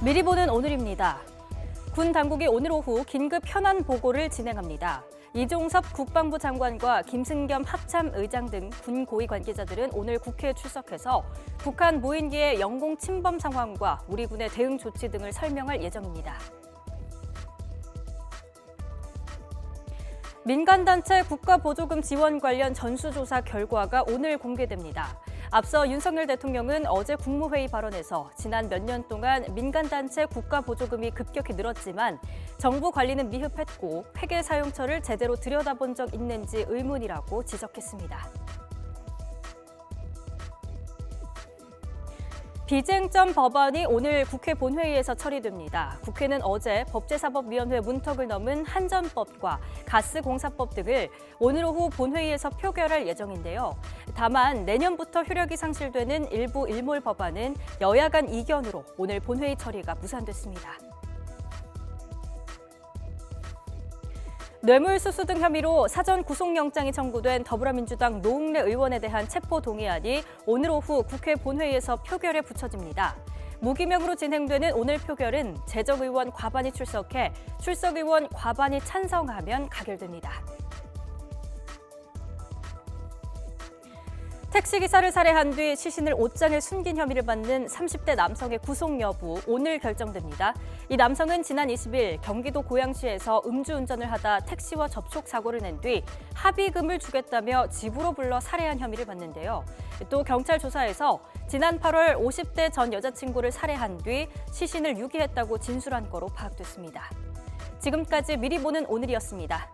미리 보는 오늘입니다. 군 당국이 오늘 오후 긴급 현안 보고를 진행합니다. 이종섭 국방부 장관과 김승겸 합참 의장 등 군 고위 관계자들은 오늘 국회에 출석해서 북한 무인기의 영공 침범 상황과 우리 군의 대응 조치 등을 설명할 예정입니다. 민간단체 국가보조금 지원 관련 전수조사 결과가 오늘 공개됩니다. 앞서 윤석열 대통령은 어제 국무회의 발언에서 지난 몇 년 동안 민간단체 국가보조금이 급격히 늘었지만 정부 관리는 미흡했고 회계 사용처를 제대로 들여다본 적 있는지 의문이라고 지적했습니다. 비쟁점 법안이 오늘 국회 본회의에서 처리됩니다. 국회는 어제 법제사법위원회 문턱을 넘은 한전법과 가스공사법 등을 오늘 오후 본회의에서 표결할 예정인데요. 다만 내년부터 효력이 상실되는 일부 일몰 법안은 여야 간 이견으로 오늘 본회의 처리가 무산됐습니다. 뇌물수수 등 혐의로 사전 구속영장이 청구된 더불어민주당 노웅래 의원에 대한 체포동의안이 오늘 오후 국회 본회의에서 표결에 붙여집니다. 무기명으로 진행되는 오늘 표결은 재적의원 과반이 출석해 출석의원 과반이 찬성하면 가결됩니다. 택시기사를 살해한 뒤 시신을 옷장에 숨긴 혐의를 받는 30대 남성의 구속 여부 오늘 결정됩니다. 이 남성은 지난 20일 경기도 고양시에서 음주운전을 하다 택시와 접촉 사고를 낸 뒤 합의금을 주겠다며 집으로 불러 살해한 혐의를 받는데요. 또 경찰 조사에서 지난 8월 50대 전 여자친구를 살해한 뒤 시신을 유기했다고 진술한 거로 파악됐습니다. 지금까지 미리 보는 오늘이었습니다.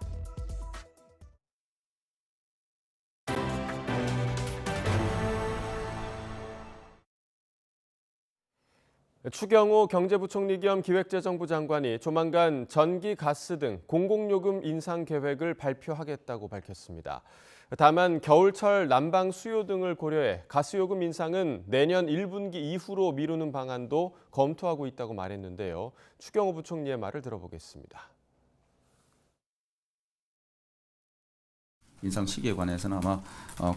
추경호 경제부총리 겸 기획재정부 장관이 조만간 전기, 가스 등 공공요금 인상 계획을 발표하겠다고 밝혔습니다. 다만 겨울철 난방 수요 등을 고려해 가스요금 인상은 내년 1분기 이후로 미루는 방안도 검토하고 있다고 말했는데요. 추경호 부총리의 말을 들어보겠습니다. 인상 시기에 관해서는 아마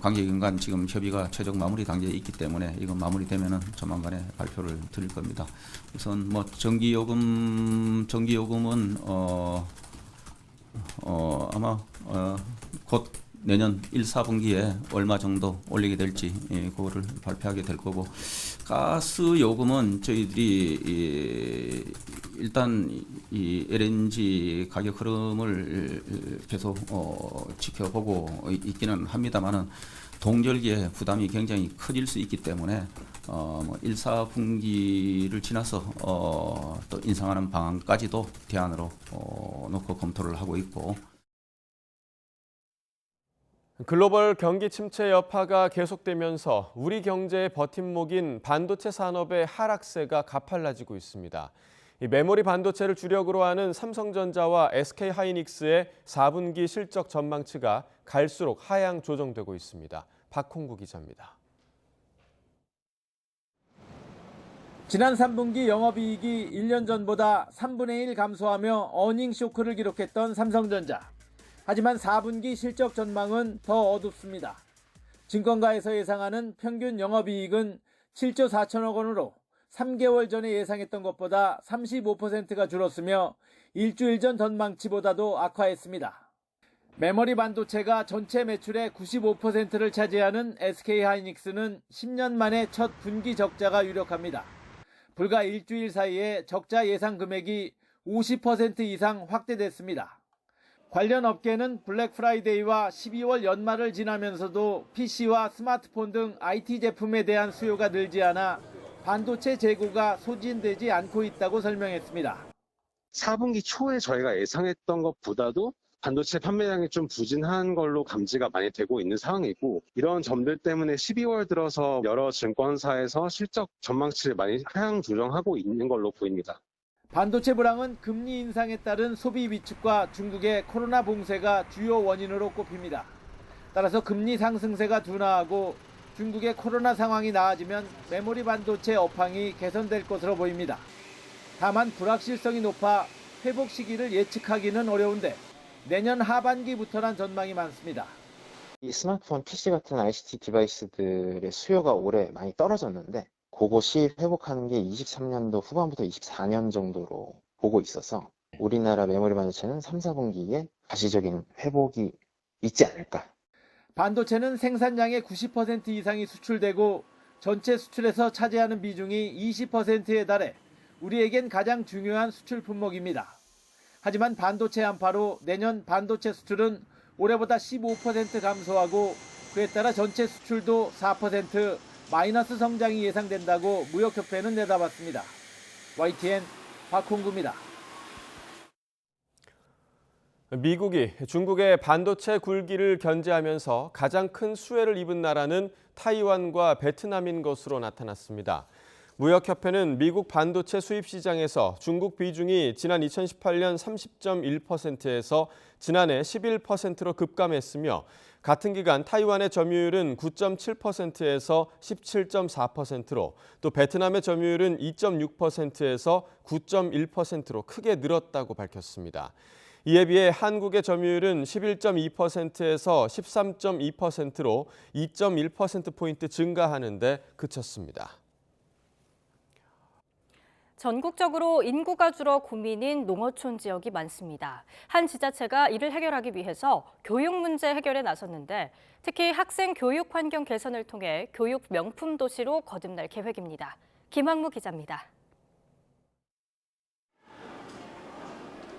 관계기관 간 지금 협의가 최종 마무리 단계에 있기 때문에 이건 마무리되면은 조만간에 발표를 드릴 겁니다. 우선 뭐 전기요금은 아마 곧 내년 1, 4분기에 얼마 정도 올리게 될지 그거를 발표하게 될 거고, 가스 요금은 저희들이 일단 이 LNG 가격 흐름을 계속 지켜보고 있기는 합니다만은 동절기에 부담이 굉장히 커질 수 있기 때문에 1, 4분기를 지나서 또 인상하는 방안까지도 대안으로 놓고 검토를 하고 있고. 글로벌 경기 침체 여파가 계속되면서 우리 경제의 버팀목인 반도체 산업의 하락세가 가팔라지고 있습니다. 이 메모리 반도체를 주력으로 하는 삼성전자와 SK하이닉스의 4분기 실적 전망치가 갈수록 하향 조정되고 있습니다. 박홍구 기자입니다. 지난 3분기 영업이익이 1년 전보다 3분의 1 감소하며 어닝 쇼크를 기록했던 삼성전자. 하지만 4분기 실적 전망은 더 어둡습니다. 증권가에서 예상하는 평균 영업이익은 7조 4천억 원으로 3개월 전에 예상했던 것보다 35%가 줄었으며 일주일 전 전망치보다도 악화했습니다. 메모리 반도체가 전체 매출의 95%를 차지하는 SK하이닉스는 10년 만에 첫 분기 적자가 유력합니다. 불과 일주일 사이에 적자 예상 금액이 50% 이상 확대됐습니다. 관련 업계는 블랙 프라이데이와 12월 연말을 지나면서도 PC와 스마트폰 등 IT 제품에 대한 수요가 늘지 않아 반도체 재고가 소진되지 않고 있다고 설명했습니다. 4분기 초에 저희가 예상했던 것보다도 반도체 판매량이 좀 부진한 걸로 감지가 많이 되고 있는 상황이고, 이런 점들 때문에 12월 들어서 여러 증권사에서 실적 전망치를 많이 하향 조정하고 있는 걸로 보입니다. 반도체 불황은 금리 인상에 따른 소비 위축과 중국의 코로나 봉쇄가 주요 원인으로 꼽힙니다. 따라서 금리 상승세가 둔화하고 중국의 코로나 상황이 나아지면 메모리 반도체 업황이 개선될 것으로 보입니다. 다만 불확실성이 높아 회복 시기를 예측하기는 어려운데 내년 하반기부터란 전망이 많습니다. 이 스마트폰, PC 같은 ICT 디바이스들의 수요가 올해 많이 떨어졌는데 그것이 회복하는 게 23년도 후반부터 24년 정도로 보고 있어서 우리나라 메모리 반도체는 3, 4분기에 가시적인 회복이 있지 않을까. 반도체는 생산량의 90% 이상이 수출되고 전체 수출에서 차지하는 비중이 20%에 달해 우리에겐 가장 중요한 수출 품목입니다. 하지만 반도체 한파로 내년 반도체 수출은 올해보다 15% 감소하고 그에 따라 전체 수출도 4% 마이너스 성장이 예상된다고 무역협회는 내다봤습니다. YTN 박홍구입니다. 미국이 중국의 반도체 굴기를 견제하면서 가장 큰 수혜를 입은 나라는 타이완과 베트남인 것으로 나타났습니다. 무역협회는 미국 반도체 수입 시장에서 중국 비중이 지난 2018년 30.1%에서 지난해 11%로 급감했으며 같은 기간 타이완의 점유율은 9.7%에서 17.4%로 또 베트남의 점유율은 2.6%에서 9.1%로 크게 늘었다고 밝혔습니다. 이에 비해 한국의 점유율은 11.2%에서 13.2%로 2.1%포인트 증가하는 데 그쳤습니다. 전국적으로 인구가 줄어 고민인 농어촌 지역이 많습니다. 한 지자체가 이를 해결하기 위해서 교육 문제 해결에 나섰는데 특히 학생 교육 환경 개선을 통해 교육 명품 도시로 거듭날 계획입니다. 김학무 기자입니다.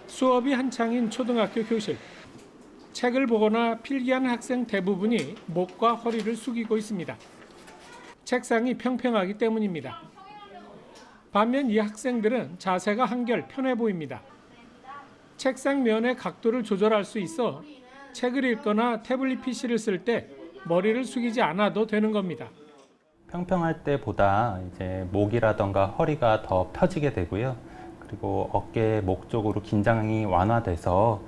수업이 한창인 초등학교 교실. 책을 보거나 필기하는 학생 대부분이 목과 허리를 숙이고 있습니다. 책상이 평평하기 때문입니다. 반면 이 학생들은 자세가 한결 편해 보입니다. 책상 면의 각도를 조절할 수 있어 책을 읽거나 태블릿 PC를 쓸 때 머리를 숙이지 않아도 되는 겁니다. 평평할 때보다 이제 목이라던가 허리가 더 펴지게 되고요. 그리고 어깨, 목 쪽으로 긴장이 완화돼서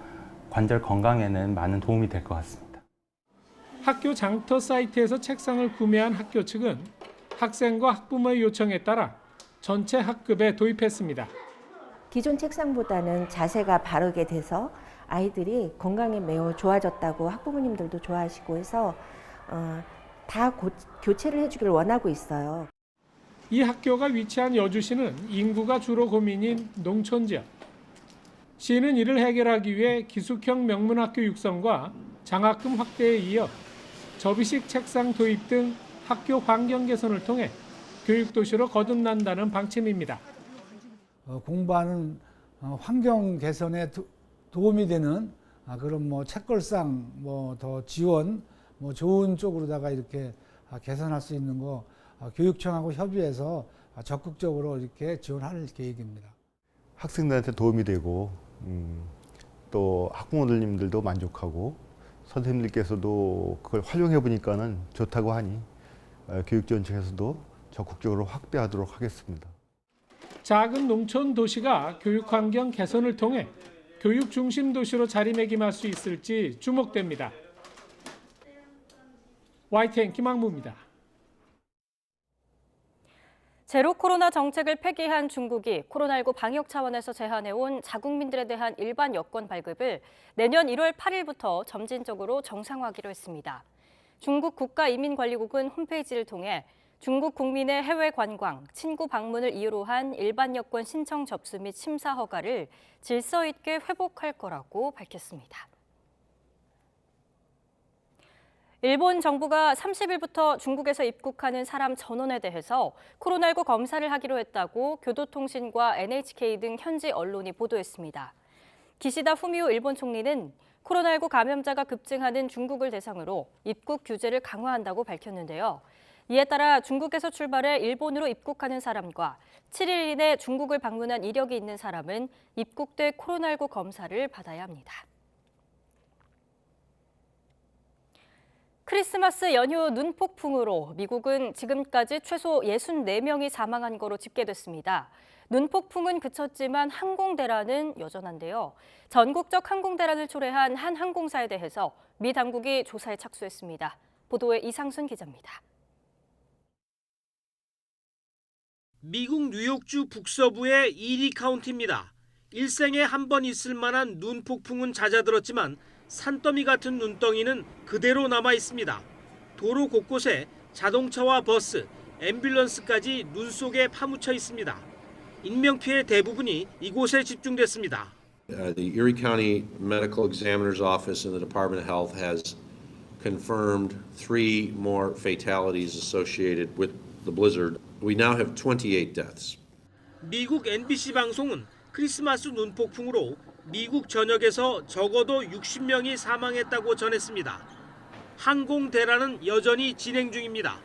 관절 건강에는 많은 도움이 될 것 같습니다. 학교 장터 사이트에서 책상을 구매한 학교 측은 학생과 학부모의 요청에 따라 전체 학급에 도입했습니다. 기존 책상보다는 자세가 바르게 돼서 아이들이 건강에 매우 좋아졌다고 학부모님들도 좋아하시고 해서 다 교체를 해주기를 원하고 있어요. 이 학교가 위치한 여주시는 인구가 주로 고민인 농촌 지역. 시는 이를 해결하기 위해 기숙형 명문학교 육성과 장학금 확대에 이어 접이식 책상 도입 등 학교 환경 개선을 통해 교육도시로 거듭난다는 방침입니다. 공부하는 환경 개선에 도움이 되는 그런 뭐 책걸상 더 지원 좋은 쪽으로다가 이렇게 개선할 수 있는 거 교육청하고 협의해서 적극적으로 이렇게 지원할 계획입니다. 학생들한테 도움이 되고 또 학부모님들도 만족하고 선생님들께서도 그걸 활용해 보니까는 좋다고 하니 교육지원청에서도 적극적으로 확대하도록 하겠습니다. 작은 농촌 도시가 교육 환경 개선을 통해 교육 중심 도시로 자리매김할 수 있을지 주목됩니다. YTN 김학무입니다. 제로 코로나 정책을 폐기한 중국이 코로나19 방역 차원에서 제한해온 자국민들에 대한 일반 여권 발급을 내년 1월 8일부터 점진적으로 정상화하기로 했습니다. 중국 국가이민관리국은 홈페이지를 통해 중국 국민의 해외 관광, 친구 방문을 이유로 한 일반 여권 신청 접수 및 심사 허가를 질서 있게 회복할 거라고 밝혔습니다. 일본 정부가 30일부터 중국에서 입국하는 사람 전원에 대해서 코로나19 검사를 하기로 했다고 교도통신과 NHK 등 현지 언론이 보도했습니다. 기시다 후미오 일본 총리는 코로나19 감염자가 급증하는 중국을 대상으로 입국 규제를 강화한다고 밝혔는데요. 이에 따라 중국에서 출발해 일본으로 입국하는 사람과 7일 이내 중국을 방문한 이력이 있는 사람은 입국 때 코로나19 검사를 받아야 합니다. 크리스마스 연휴 눈폭풍으로 미국은 지금까지 최소 64명이 사망한 거로 집계됐습니다. 눈폭풍은 그쳤지만 항공대란은 여전한데요. 전국적 항공대란을 초래한 한 항공사에 대해서 미 당국이 조사에 착수했습니다. 보도에 이상순 기자입니다. 미국 뉴욕주 북서부의 이리 카운티입니다. 일생에 한 번 있을 만한 눈폭풍은 잦아들었지만 산더미 같은 눈덩이는 그대로 남아 있습니다. 도로 곳곳에 자동차와 버스, 앰뷸런스까지 눈 속에 파묻혀 있습니다. 인명피해 대부분이 이곳에 집중됐습니다. The Erie County Medical Examiner's Office in the Department of Health has confirmed 3 more fatalities associated with the blizzard. We now have 28 deaths. 미국 NBC 방송은 크리스마스 눈폭풍으로 미국 전역에서 적어도 60명이 사망했다고 전했습니다. 항공 대란은 여전히 진행 중입니다.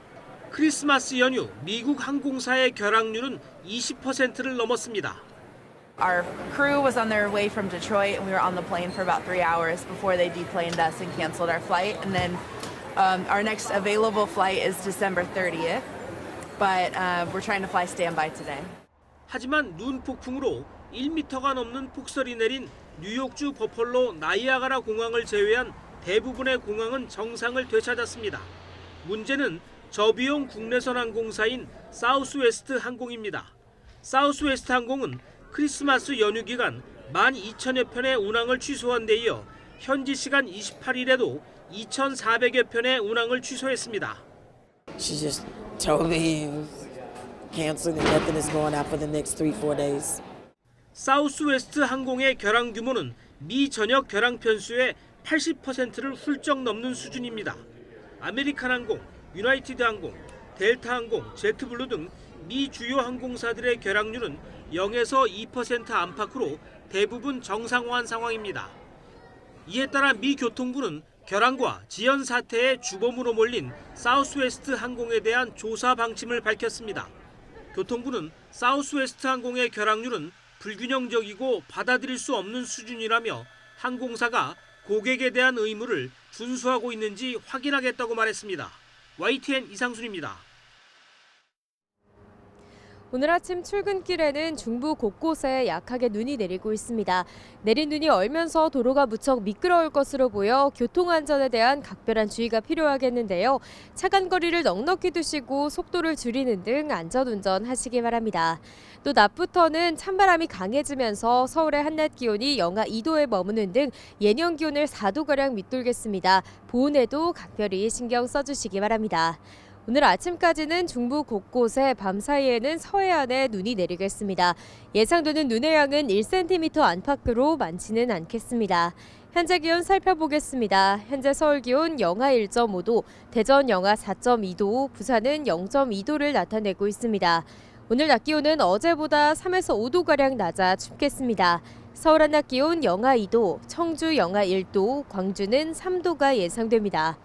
크리스마스 연휴 미국 항공사의 결항률은 20%를 넘었습니다. Our crew was on their way from Detroit and we were on the plane for about 3 hours before they deplaned us and canceled our flight. And then our next available flight is December 30th, but we're trying to fly standby today. 하지만 눈폭풍으로 1m가 넘는 폭설이 내린 뉴욕주 버펄로 나이아가라 공항을 제외한 대부분의 공항은 정상을 되찾았습니다. 문제는 저비용 국내선 항공사인 사우스웨스트 항공입니다. 사우스웨스트 항공은 크리스마스 연휴 기간 12,000여 편의 운항을 취소한 데 이어 현지 시간 28일에도 2,400여 편의 운항을 취소했습니다. She just told me he was canceled and nothing is going out for the next 3-4 days. 사우스웨스트 항공의 결항 규모는 미 전역 결항 편수의 80%를 훌쩍 넘는 수준입니다. 아메리칸 항공, 유나이티드 항공, 델타 항공, 제트블루 등 미 주요 항공사들의 결항률은 0에서 2% 안팎으로 대부분 정상화한 상황입니다. 이에 따라 미 교통부는 결항과 지연 사태의 주범으로 몰린 사우스웨스트 항공에 대한 조사 방침을 밝혔습니다. 교통부는 사우스웨스트 항공의 결항률은 불균형적이고 받아들일 수 없는 수준이라며 항공사가 고객에 대한 의무를 준수하고 있는지 확인하겠다고 말했습니다. YTN 이상순입니다. 오늘 아침 출근길에는 중부 곳곳에 약하게 눈이 내리고 있습니다. 내린 눈이 얼면서 도로가 무척 미끄러울 것으로 보여 교통안전에 대한 각별한 주의가 필요하겠는데요. 차간 거리를 넉넉히 두시고 속도를 줄이는 등 안전운전 하시기 바랍니다. 또 낮부터는 찬바람이 강해지면서 서울의 한낮 기온이 영하 2도에 머무는 등 예년 기온을 4도가량 밑돌겠습니다. 보온에도 각별히 신경 써주시기 바랍니다. 오늘 아침까지는 중부 곳곳에 밤사이에는 서해안에 눈이 내리겠습니다. 예상되는 눈의 양은 1cm 안팎으로 많지는 않겠습니다. 현재 기온 살펴보겠습니다. 현재 서울 기온 영하 1.5도, 대전 영하 4.2도, 부산은 0.2도를 나타내고 있습니다. 오늘 낮 기온은 어제보다 3에서 5도가량 낮아 춥겠습니다. 서울 한낮 기온 영하 2도, 청주 영하 1도, 광주는 3도가 예상됩니다.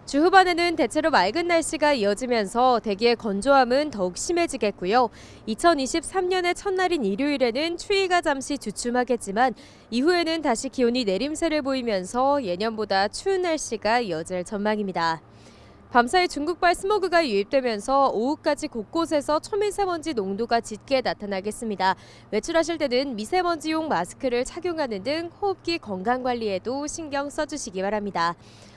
주 후반에는 대체로 맑은 날씨가 이어지면서 대기의 건조함은 더욱 심해지겠고요. 2023년의 첫날인 일요일에는 추위가 잠시 주춤하겠지만 이후에는 다시 기온이 내림세를 보이면서 예년보다 추운 날씨가 이어질 전망입니다. 밤사이 중국발 스모그가 유입되면서 오후까지 곳곳에서 초미세먼지 농도가 짙게 나타나겠습니다. 외출하실 때는 미세먼지용 마스크를 착용하는 등 호흡기 건강관리에도 신경 써주시기 바랍니다.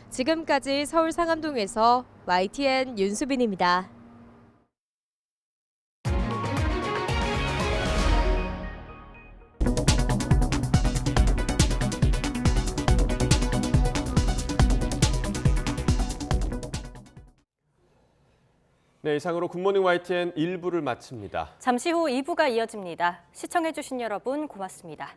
지금까지 서울 상암동에서 YTN 윤수빈입니다. 네, 이상으로 굿모닝 YTN 1부를 마칩니다. 잠시 후 2부가 이어집니다. 시청해주신 여러분 고맙습니다.